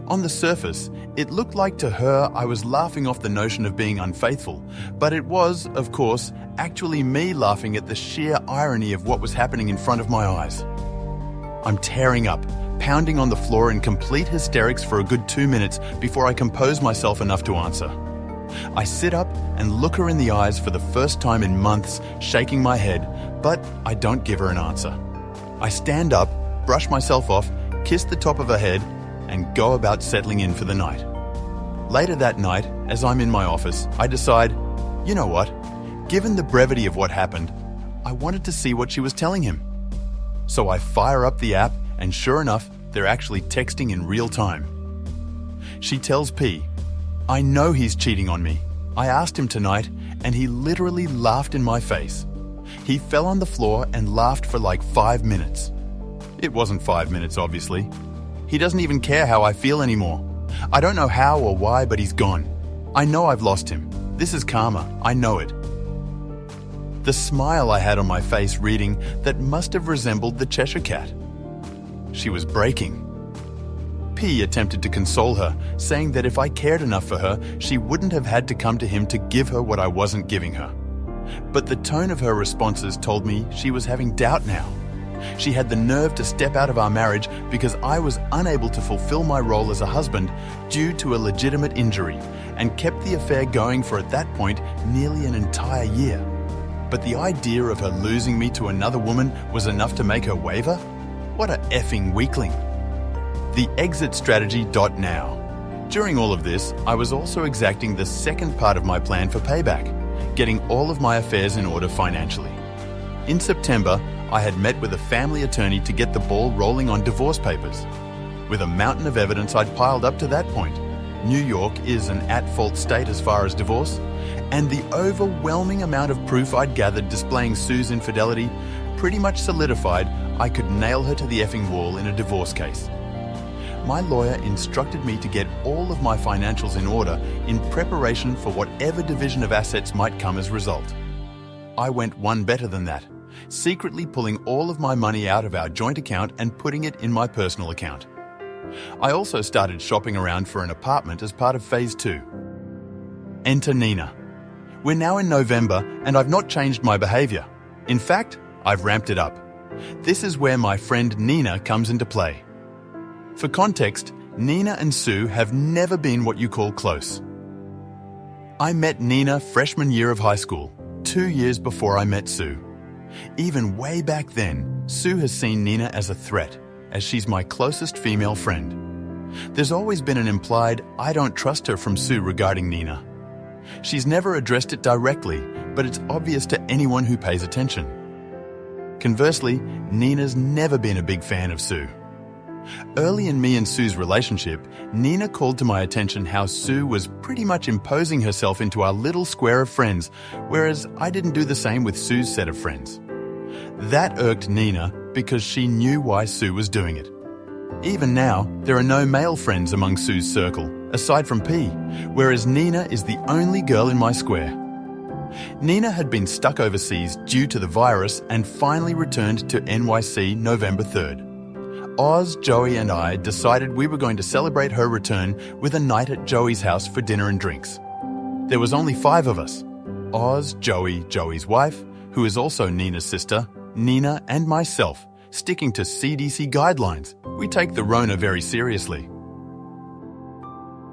On the surface, it looked like to her I was laughing off the notion of being unfaithful, but it was, of course, actually me laughing at the sheer irony of what was happening in front of my eyes. I'm tearing up, pounding on the floor in complete hysterics for a good 2 minutes before I compose myself enough to answer. I sit up and look her in the eyes for the first time in months, shaking my head, but I don't give her an answer. I stand up, brush myself off, kiss the top of her head, and go about settling in for the night. Later that night, as I'm in my office, I decide, you know what? Given the brevity of what happened, I wanted to see what she was telling him. So I fire up the app, and sure enough, they're actually texting in real time. She tells P, "I know he's cheating on me. I asked him tonight, and he literally laughed in my face. He fell on the floor and laughed for like 5 minutes. It wasn't 5 minutes, obviously. He doesn't even care how I feel anymore. I don't know how or why, but he's gone. I know I've lost him. This is karma. I know it." The smile I had on my face reading that must have resembled the Cheshire Cat. She was breaking. P attempted to console her, saying that if I cared enough for her, she wouldn't have had to come to him to give her what I wasn't giving her. But the tone of her responses told me she was having doubt now. She had the nerve to step out of our marriage because I was unable to fulfill my role as a husband due to a legitimate injury, and kept the affair going for, at that point, nearly an entire year. But the idea of her losing me to another woman was enough to make her waver? What a effing weakling. The exit strategy. Now. During all of this, I was also exacting the second part of my plan for payback, getting all of my affairs in order financially. In September, I had met with a family attorney to get the ball rolling on divorce papers. With a mountain of evidence I'd piled up to that point, New York is an at-fault state as far as divorce, and the overwhelming amount of proof I'd gathered displaying Sue's infidelity pretty much solidified I could nail her to the effing wall in a divorce case. My lawyer instructed me to get all of my financials in order in preparation for whatever division of assets might come as a result. I went one better than that, secretly pulling all of my money out of our joint account and putting it in my personal account. I also started shopping around for an apartment as part of Phase 2. Enter Nina. We're now in November and I've not changed my behaviour. In fact, I've ramped it up. This is where my friend Nina comes into play. For context, Nina and Sue have never been what you call close. I met Nina freshman year of high school, 2 years before I met Sue. Even way back then, Sue has seen Nina as a threat, as she's my closest female friend. There's always been an implied "I don't trust her" from Sue regarding Nina. She's never addressed it directly, but it's obvious to anyone who pays attention. Conversely, Nina's never been a big fan of Sue. Early in me and Sue's relationship, Nina called to my attention how Sue was pretty much imposing herself into our little square of friends, whereas I didn't do the same with Sue's set of friends. That irked Nina because she knew why Sue was doing it. Even now, there are no male friends among Sue's circle, aside from P, whereas Nina is the only girl in my square. Nina had been stuck overseas due to the virus and finally returned to NYC November 3rd. Oz, Joey and I decided we were going to celebrate her return with a night at Joey's house for dinner and drinks. There was only 5 of us: Oz, Joey, Joey's wife, who is also Nina's sister, Nina and myself, sticking to CDC guidelines. We take the Rona very seriously.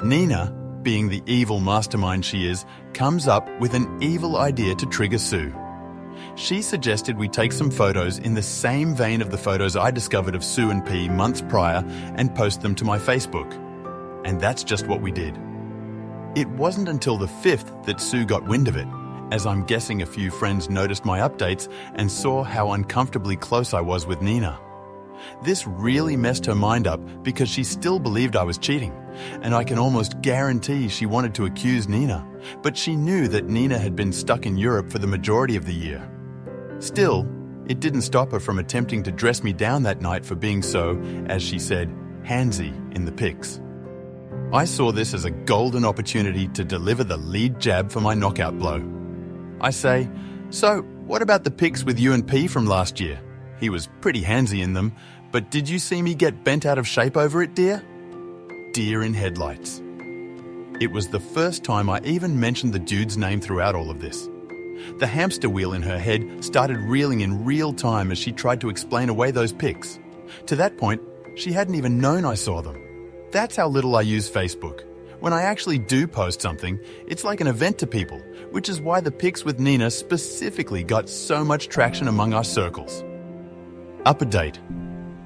Nina, being the evil mastermind she is, comes up with an evil idea to trigger Sue. She suggested we take some photos in the same vein of the photos I discovered of Sue and P months prior and post them to my Facebook. And that's just what we did. It wasn't until the 5th that Sue got wind of it, as I'm guessing a few friends noticed my updates and saw how uncomfortably close I was with Nina. This really messed her mind up because she still believed I was cheating, and I can almost guarantee she wanted to accuse Nina, but she knew that Nina had been stuck in Europe for the majority of the year. Still, it didn't stop her from attempting to dress me down that night for being so, as she said, handsy in the pics. I saw this as a golden opportunity to deliver the lead jab for my knockout blow. I say, "So, what about the pics with you and P from last year? He was pretty handsy in them, but did you see me get bent out of shape over it, dear?" Deer in headlights. It was the first time I even mentioned the dude's name throughout all of this. The hamster wheel in her head started reeling in real time as she tried to explain away those pics. To that point, she hadn't even known I saw them. That's how little I use Facebook. When I actually do post something, it's like an event to people, which is why the pics with Nina specifically got so much traction among our circles. Up a date.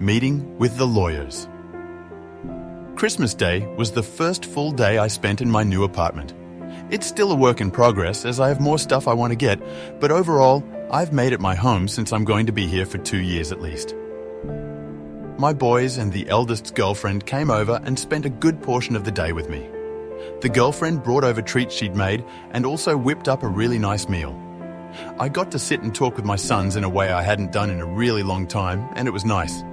Meeting with the lawyers. Christmas Day was the first full day I spent in my new apartment. It's still a work in progress as I have more stuff I want to get, but overall, I've made it my home since I'm going to be here for 2 years at least. My boys and the eldest's girlfriend came over and spent a good portion of the day with me. The girlfriend brought over treats she'd made and also whipped up a really nice meal. I got to sit and talk with my sons in a way I hadn't done in a really long time, and it was nice.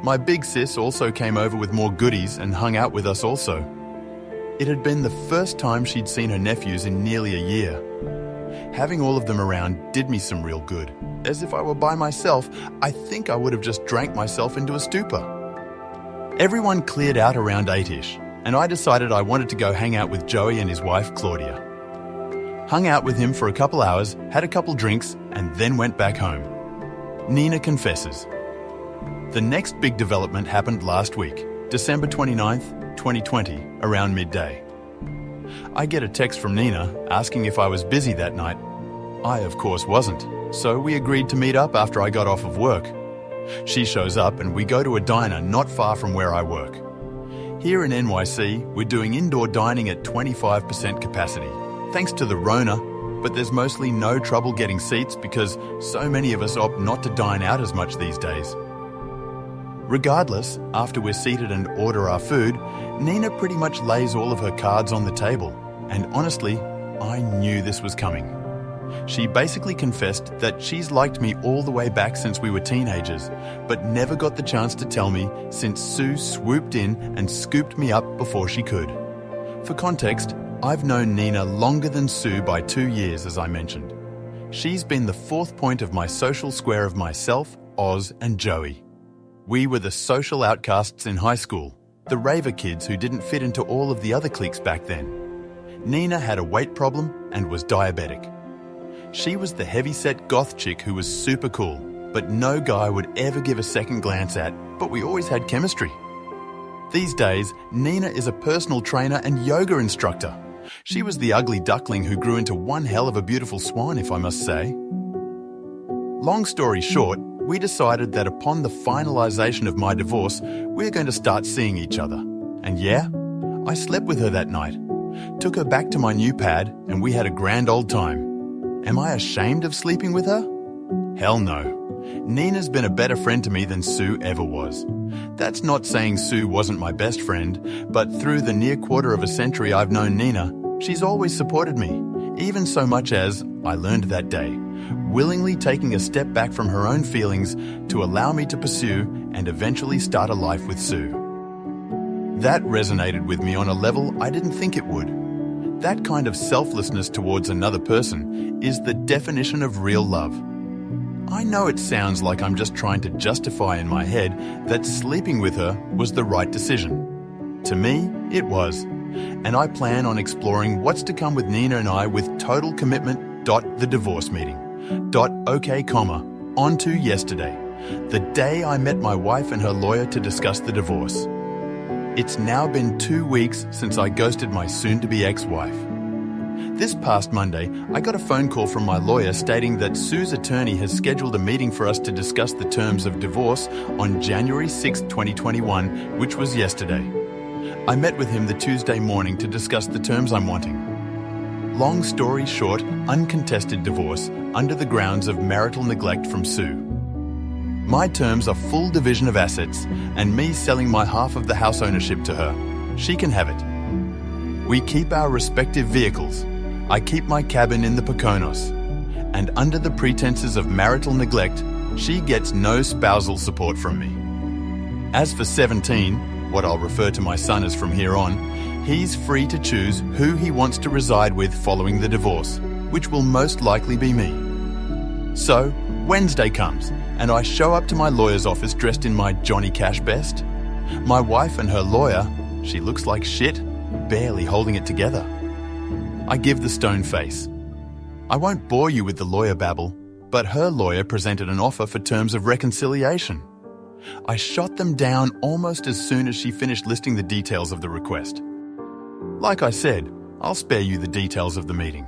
My big sis also came over with more goodies and hung out with us also. It had been the first time she'd seen her nephews in nearly a year. Having all of them around did me some real good. As if I were by myself, I think I would have just drank myself into a stupor. Everyone cleared out around 8-ish, and I decided I wanted to go hang out with Joey and his wife, Claudia. Hung out with him for a couple hours, had a couple drinks, and then went back home. Nina confesses. The next big development happened last week, December 29th, 2020, around midday. I get a text from Nina asking if I was busy that night. I, of course, wasn't, so we agreed to meet up after I got off of work. She shows up and we go to a diner not far from where I work. Here in NYC, we're doing indoor dining at 25% capacity, thanks to the Rona, but there's mostly no trouble getting seats because so many of us opt not to dine out as much these days. Regardless, after we're seated and order our food, Nina pretty much lays all of her cards on the table, and honestly, I knew this was coming. She basically confessed that she's liked me all the way back since we were teenagers, but never got the chance to tell me since Sue swooped in and scooped me up before she could. For context, I've known Nina longer than Sue by 2 years, as I mentioned. She's been the fourth point of my social square of myself, Oz, and Joey. We were the social outcasts in high school, the raver kids who didn't fit into all of the other cliques back then. Nina had a weight problem and was diabetic. She was the heavy-set goth chick who was super cool, but no guy would ever give a second glance at, but we always had chemistry. These days, Nina is a personal trainer and yoga instructor. She was the ugly duckling who grew into one hell of a beautiful swan, if I must say. Long story short, we decided that upon the finalization of my divorce, we're going to start seeing each other. And yeah, I slept with her that night. Took her back to my new pad, and we had a grand old time. Am I ashamed of sleeping with her? Hell no. Nina's been a better friend to me than Sue ever was. That's not saying Sue wasn't my best friend, but through the near quarter of a century I've known Nina, she's always supported me, even so much as, I learned that day, willingly taking a step back from her own feelings to allow me to pursue and eventually start a life with Sue. That resonated with me on a level I didn't think it would. That kind of selflessness towards another person is the definition of real love. I know it sounds like I'm just trying to justify in my head that sleeping with her was the right decision. To me, it was. And I plan on exploring what's to come with Nina and I with total commitment. The divorce meeting. OK, on to yesterday, the day I met my wife and her lawyer to discuss the divorce. It's now been 2 weeks since I ghosted my soon-to-be ex-wife. This past Monday, I got a phone call from my lawyer stating that Sue's attorney has scheduled a meeting for us to discuss the terms of divorce on January 6, 2021, which was yesterday. I met with him the Tuesday morning to discuss the terms I'm wanting. Long story short, uncontested divorce under the grounds of marital neglect from Sue. My terms are full division of assets and me selling my half of the house ownership to her. She can have it. We keep our respective vehicles. I keep my cabin in the Poconos. And under the pretenses of marital neglect, she gets no spousal support from me. As for 17, what I'll refer to my son as from here on, he's free to choose who he wants to reside with following the divorce, which will most likely be me. So, Wednesday comes, and I show up to my lawyer's office dressed in my Johnny Cash best. My wife and her lawyer, she looks like shit, barely holding it together. I give the stone face. I won't bore you with the lawyer babble, but her lawyer presented an offer for terms of reconciliation. I shot them down almost as soon as she finished listing the details of the request. Like I said, I'll spare you the details of the meeting.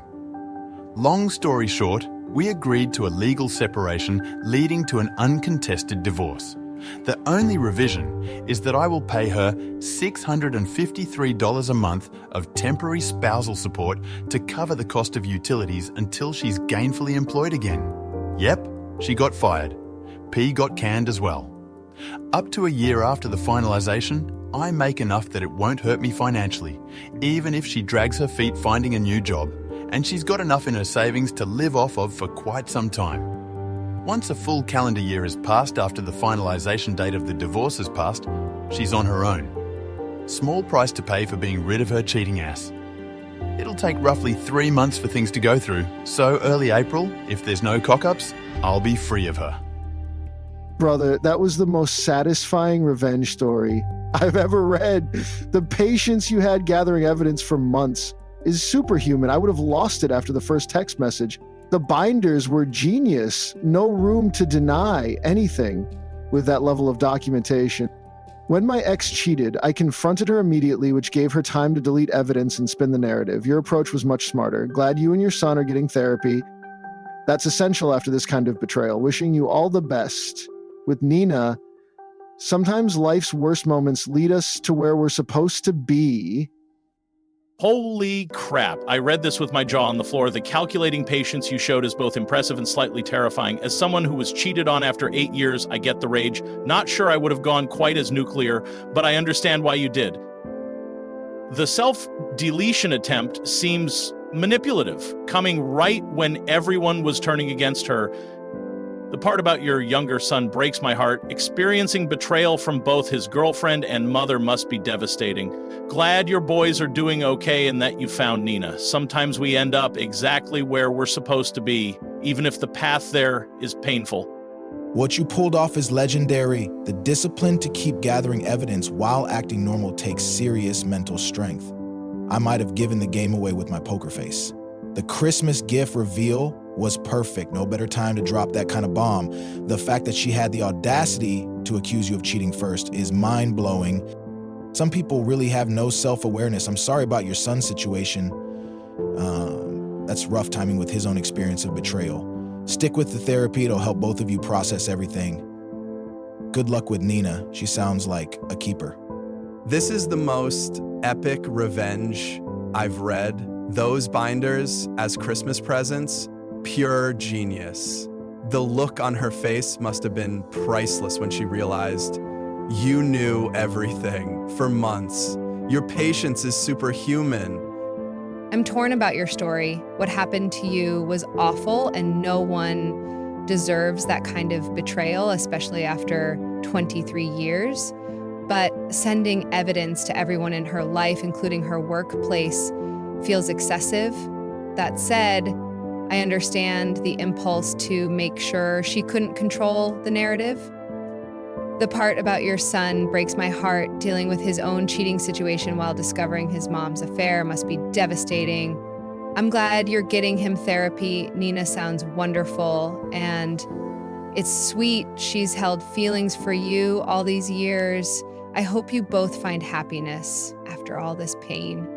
Long story short, we agreed to a legal separation leading to an uncontested divorce, The only revision is that I will pay her $653 a month of temporary spousal support to cover the cost of utilities until she's gainfully employed again. Yep, she got fired. P got canned as well. Up to a year after the finalisation, I make enough that it won't hurt me financially, even if she drags her feet finding a new job, and she's got enough in her savings to live off of for quite some time. Once a full calendar year has passed after the finalisation date of the divorce has passed, she's on her own. Small price to pay for being rid of her cheating ass. It'll take roughly 3 months for things to go through, so early April, if there's no cock-ups, I'll be free of her.
Brother, that was the most satisfying revenge story I've ever read. The patience you had gathering evidence for months is superhuman. I would have lost it after the first text message. The binders were genius. No room to deny anything with that level of documentation. When my ex cheated, I confronted her immediately, which gave her time to delete evidence and spin the narrative. Your approach was much smarter. Glad you and your son are getting therapy. That's essential after this kind of betrayal. Wishing you all the best. With Nina, sometimes life's worst moments lead us to where we're supposed to be.
Holy crap. I read this with my jaw on the floor. The calculating patience you showed is both impressive and slightly terrifying. As someone who was cheated on after 8 years, I get the rage. Not sure I would have gone quite as nuclear, but I understand why you did. The self-deletion attempt seems manipulative, coming right when everyone was turning against her. The part about your younger son breaks my heart. Experiencing betrayal from both his girlfriend and mother must be devastating. Glad your boys are doing okay and that you found Nina. Sometimes we end up exactly where we're supposed to be, even if the path there is painful.
What you pulled off is legendary. The discipline to keep gathering evidence while acting normal takes serious mental strength. I might have given the game away with my poker face. The Christmas gift reveal was perfect. No better time to drop that kind of bomb. The fact that she had the audacity to accuse you of cheating first is mind-blowing. Some people really have no self-awareness. I'm sorry about your son's situation. That's rough timing with his own experience of betrayal. Stick with the therapy. It'll help both of you process everything. Good luck with Nina. She sounds like a keeper.
This is the most epic revenge I've read. Those binders as Christmas presents, pure genius. The look on her face must have been priceless when she realized you knew everything for months. Your patience is superhuman.
I'm torn about your story. What happened to you was awful, and no one deserves that kind of betrayal, especially after 23 years. But sending evidence to everyone in her life, including her workplace, feels excessive. That said, I understand the impulse to make sure she couldn't control the narrative. The part about your son breaks my heart. Dealing with his own cheating situation while discovering his mom's affair must be devastating. I'm glad you're getting him therapy. Nina sounds wonderful, and it's sweet she's held feelings for you all these years. I hope you both find happiness after all this pain.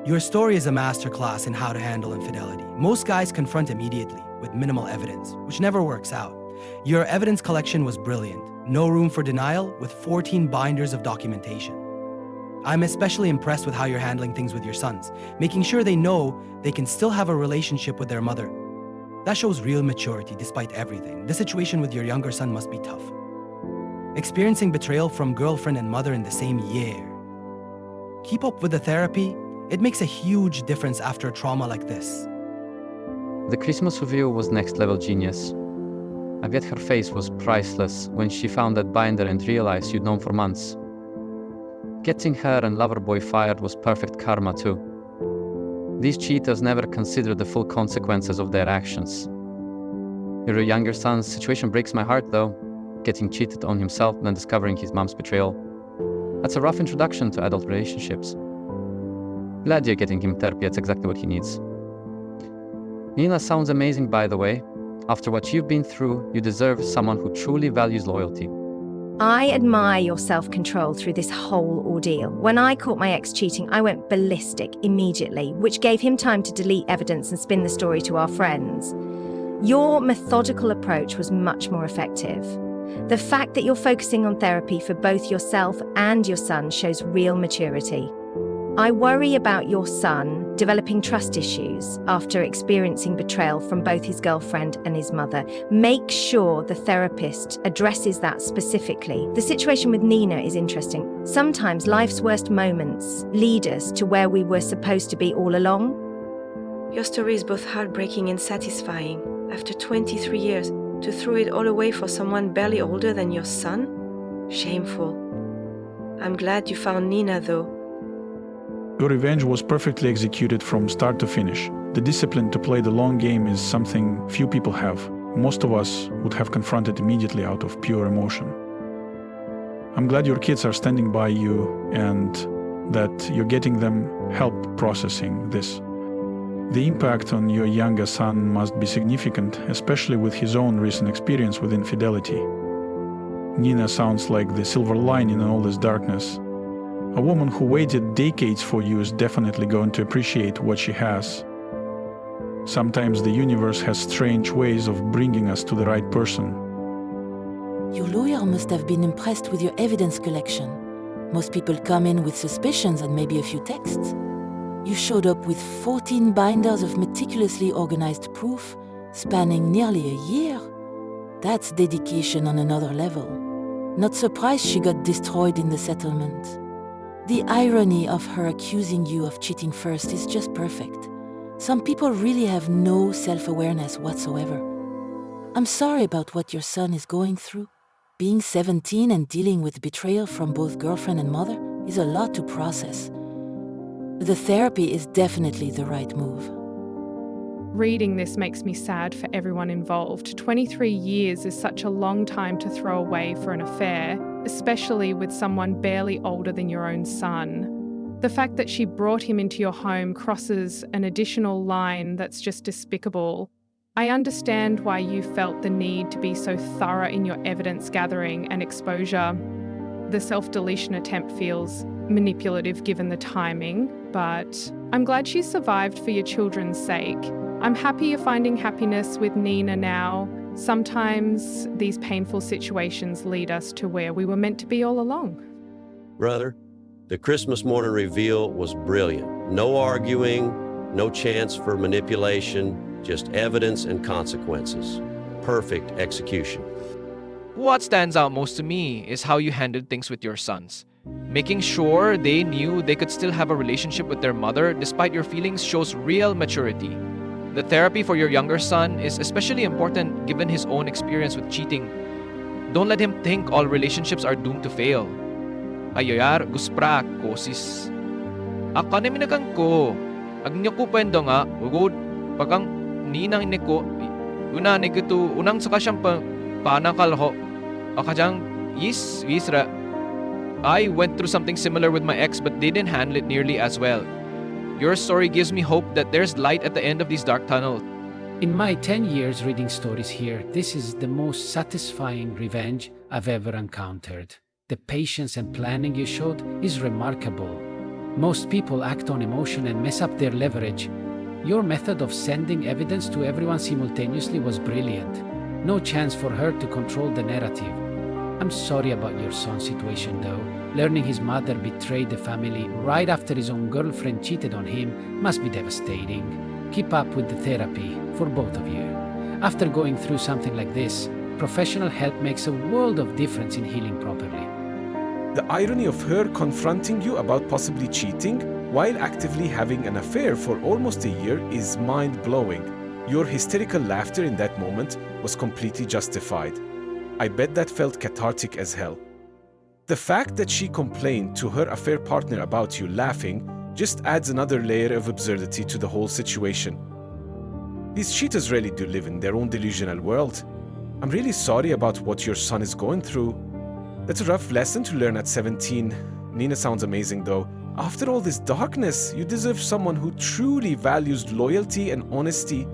Your story is a masterclass in how to handle infidelity. Most guys confront immediately with minimal evidence, which never works out. Your evidence collection was brilliant. No room for denial with 14 binders of documentation. I'm especially impressed with how you're handling things with your sons, making sure they know they can still have a relationship with their mother. That shows real maturity despite everything. The situation with your younger son must be tough. Experiencing betrayal from girlfriend and mother in the same year. Keep up with the therapy. It makes a huge difference after a trauma like this.
The Christmas reveal was next-level genius. I bet her face was priceless when she found that binder and realized you'd known for months. Getting her and lover boy fired was perfect karma too. These cheaters never consider the full consequences of their actions. Your younger son's situation breaks my heart though. Getting cheated on himself and then discovering his mom's betrayal. That's a rough introduction to adult relationships. Glad you're getting him therapy, that's exactly what he needs. Nina sounds amazing, by the way. After what you've been through, you deserve someone who truly values loyalty.
I admire your self-control through this whole ordeal. When I caught my ex cheating, I went ballistic immediately, which gave him time to delete evidence and spin the story to our friends. Your methodical approach was much more effective. The fact that you're focusing on therapy for both yourself and your son shows real maturity. I worry about your son developing trust issues after experiencing betrayal from both his girlfriend and his mother. Make sure the therapist addresses that specifically. The situation with Nina is interesting. Sometimes life's worst moments lead us to where we were supposed to be all along.
Your story is both heartbreaking and satisfying. After 23 years, to throw it all away for someone barely older than your son? Shameful. I'm glad you found Nina, though.
Your revenge was perfectly executed from start to finish. The discipline to play the long game is something few people have. Most of us would have confronted immediately out of pure emotion. I'm glad your kids are standing by you and that you're getting them help processing this. The impact on your younger son must be significant, especially with his own recent experience with infidelity. Nina sounds like the silver lining in all this darkness. A woman who waited decades for you is definitely going to appreciate what she has. Sometimes the universe has strange ways of bringing us to the right person.
Your lawyer must have been impressed with your evidence collection. Most people come in with suspicions and maybe a few texts. You showed up with 14 binders of meticulously organized proof, spanning nearly a year. That's dedication on another level. Not surprised she got destroyed in the settlement. The irony of her accusing you of cheating first is just perfect. Some people really have no self-awareness whatsoever. I'm sorry about what your son is going through. Being 17 and dealing with betrayal from both girlfriend and mother is a lot to process. The therapy is definitely the right move.
Reading this makes me sad for everyone involved. 23 years is such a long time to throw away for an affair, especially with someone barely older than your own son. The fact that she brought him into your home crosses an additional line that's just despicable. I understand why you felt the need to be so thorough in your evidence gathering and exposure. The self-deletion attempt feels manipulative given the timing, but I'm glad she survived for your children's sake. I'm happy you're finding happiness with Nina now. Sometimes these painful situations lead us to where we were meant to be all along.
Brother, the Christmas morning reveal was brilliant. No arguing, no chance for manipulation, just evidence and consequences. Perfect execution.
What stands out most to me is how you handled things with your sons. Making sure they knew they could still have a relationship with their mother despite your feelings shows real maturity. The therapy for your younger son is especially important given his own experience with cheating. Don't let him think all relationships are doomed to fail. Ayoyar guspra kosis. Akaniminakan ko. Agnyo ko pwendo nga, ugod, pagang ninang niko, una negito, unang saka siyang panakalho. Akajang, yisra. I went through something similar with my ex but they didn't handle it nearly as well. Your story gives me hope that there's light at the end of these dark tunnels.
In my 10 years reading stories here, this is the most satisfying revenge I've ever encountered. The patience and planning you showed is remarkable. Most people act on emotion and mess up their leverage. Your method of sending evidence to everyone simultaneously was brilliant. No chance for her to control the narrative. I'm sorry about your son's situation though. Learning his mother betrayed the family right after his own girlfriend cheated on him must be devastating. Keep up with the therapy for both of you. After going through something like this, professional help makes a world of difference in healing properly.
The irony of her confronting you about possibly cheating while actively having an affair for almost a year is mind-blowing. Your hysterical laughter in that moment was completely justified. I bet that felt cathartic as hell. The fact that she complained to her affair partner about you laughing just adds another layer of absurdity to the whole situation. These cheaters really do live in their own delusional world. I'm really sorry about what your son is going through. That's a rough lesson to learn at 17. Nina sounds amazing though. After all this darkness, you deserve someone who truly values loyalty and honesty.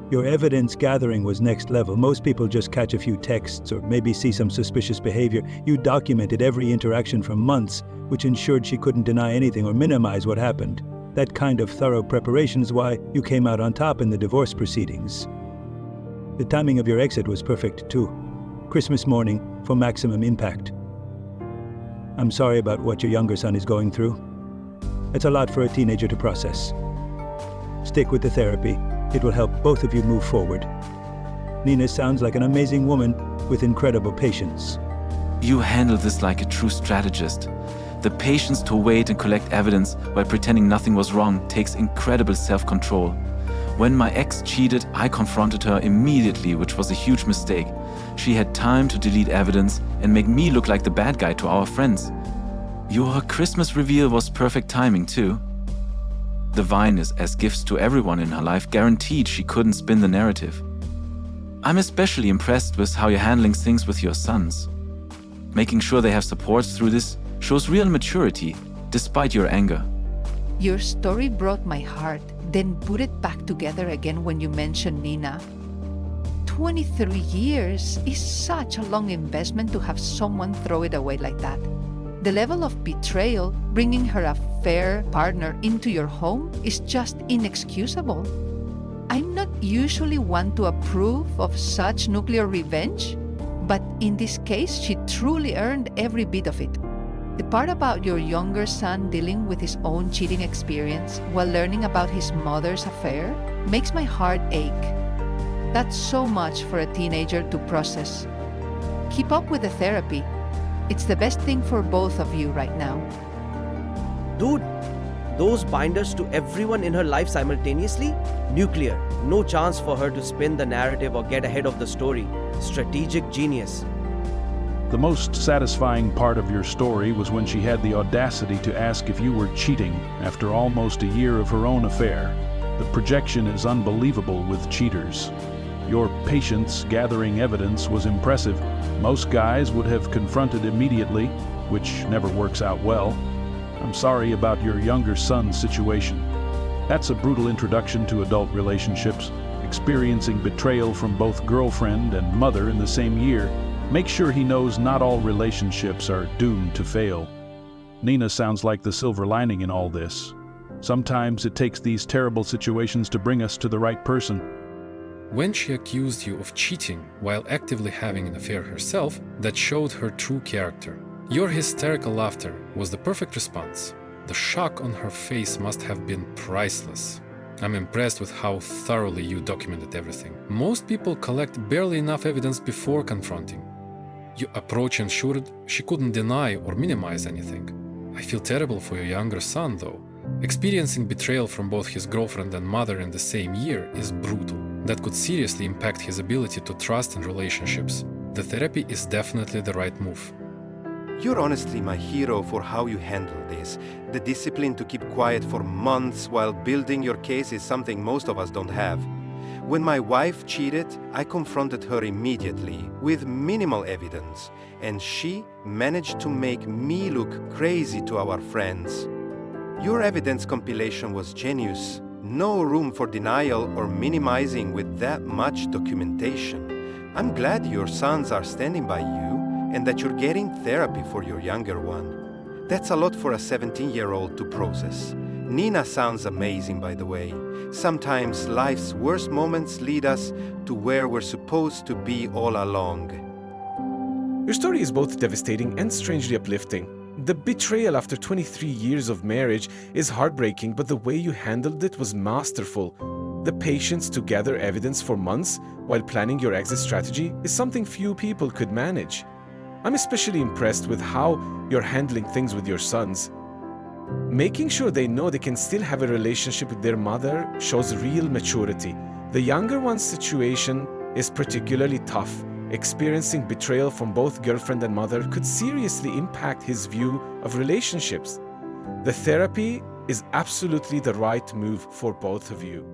Your evidence gathering was next level. Most people just catch a few texts or maybe see some suspicious behavior. You documented every interaction for months, which ensured she couldn't deny anything or minimize what happened. That kind of thorough preparation is why you came out on top in the divorce proceedings. The timing of your exit was perfect too. Christmas morning for maximum impact. I'm sorry about what your younger son is going through. It's a lot for a teenager to process. Stick with the therapy. It will help both of you move forward. Nina sounds like an amazing woman with incredible patience.
You handle this like a true strategist. The patience to wait and collect evidence while pretending nothing was wrong takes incredible self-control. When my ex cheated, I confronted her immediately, which was a huge mistake. She had time to delete evidence and make me look like the bad guy to our friends. Your Christmas reveal was perfect timing too. The vine is as gifts to everyone in her life guaranteed she couldn't spin the narrative. I'm especially impressed with how you're handling things with your sons. Making sure they have supports through this shows real maturity, despite your anger.
Your story broke my heart, then put it back together again when you mentioned Nina. 23 years is such a long investment to have someone throw it away like that. The level of betrayal, bringing her affair partner into your home, is just inexcusable. I'm not usually one to approve of such nuclear revenge, but in this case, she truly earned every bit of it. The part about your younger son dealing with his own cheating experience while learning about his mother's affair makes my heart ache. That's so much for a teenager to process. Keep up with the therapy. It's the best thing for both of you right now.
Dude, those binders to everyone in her life simultaneously? Nuclear. No chance for her to spin the narrative or get ahead of the story. Strategic genius.
The most satisfying part of your story was when she had the audacity to ask if you were cheating after almost a year of her own affair. The projection is unbelievable with cheaters. Your patience gathering evidence was impressive. Most guys would have confronted immediately, which never works out well. I'm sorry about your younger son's situation. That's a brutal introduction to adult relationships. Experiencing betrayal from both girlfriend and mother in the same year. Make sure he knows not all relationships are doomed to fail. Nina sounds like the silver lining in all this. Sometimes it takes these terrible situations to bring us to the right person.
When she accused you of cheating while actively having an affair herself, that showed her true character. Your hysterical laughter was the perfect response. The shock on her face must have been priceless. I'm impressed with how thoroughly you documented everything. Most people collect barely enough evidence before confronting. Your approach ensured she couldn't deny or minimize anything. I feel terrible for your younger son, though. Experiencing betrayal from both his girlfriend and mother in the same year is brutal. That could seriously impact his ability to trust in relationships. The therapy is definitely the right move.
You're honestly my hero for how you handle this. The discipline to keep quiet for months while building your case is something most of us don't have. When my wife cheated, I confronted her immediately with minimal evidence, and she managed to make me look crazy to our friends. Your evidence compilation was genius. No room for denial or minimizing with that much documentation. I'm glad your sons are standing by you and that you're getting therapy for your younger one. That's a lot for a 17-year-old to process. Nina sounds amazing, by the way. Sometimes life's worst moments lead us to where we're supposed to be all along.
Your story is both devastating and strangely uplifting. The betrayal after 23 years of marriage is heartbreaking, but the way you handled it was masterful. The patience to gather evidence for months while planning your exit strategy is something few people could manage. I'm especially impressed with how you're handling things with your sons. Making sure they know they can still have a relationship with their mother shows real maturity. The younger one's situation is particularly tough. Experiencing betrayal from both girlfriend and mother could seriously impact his view of relationships. The therapy is absolutely the right move for both of you.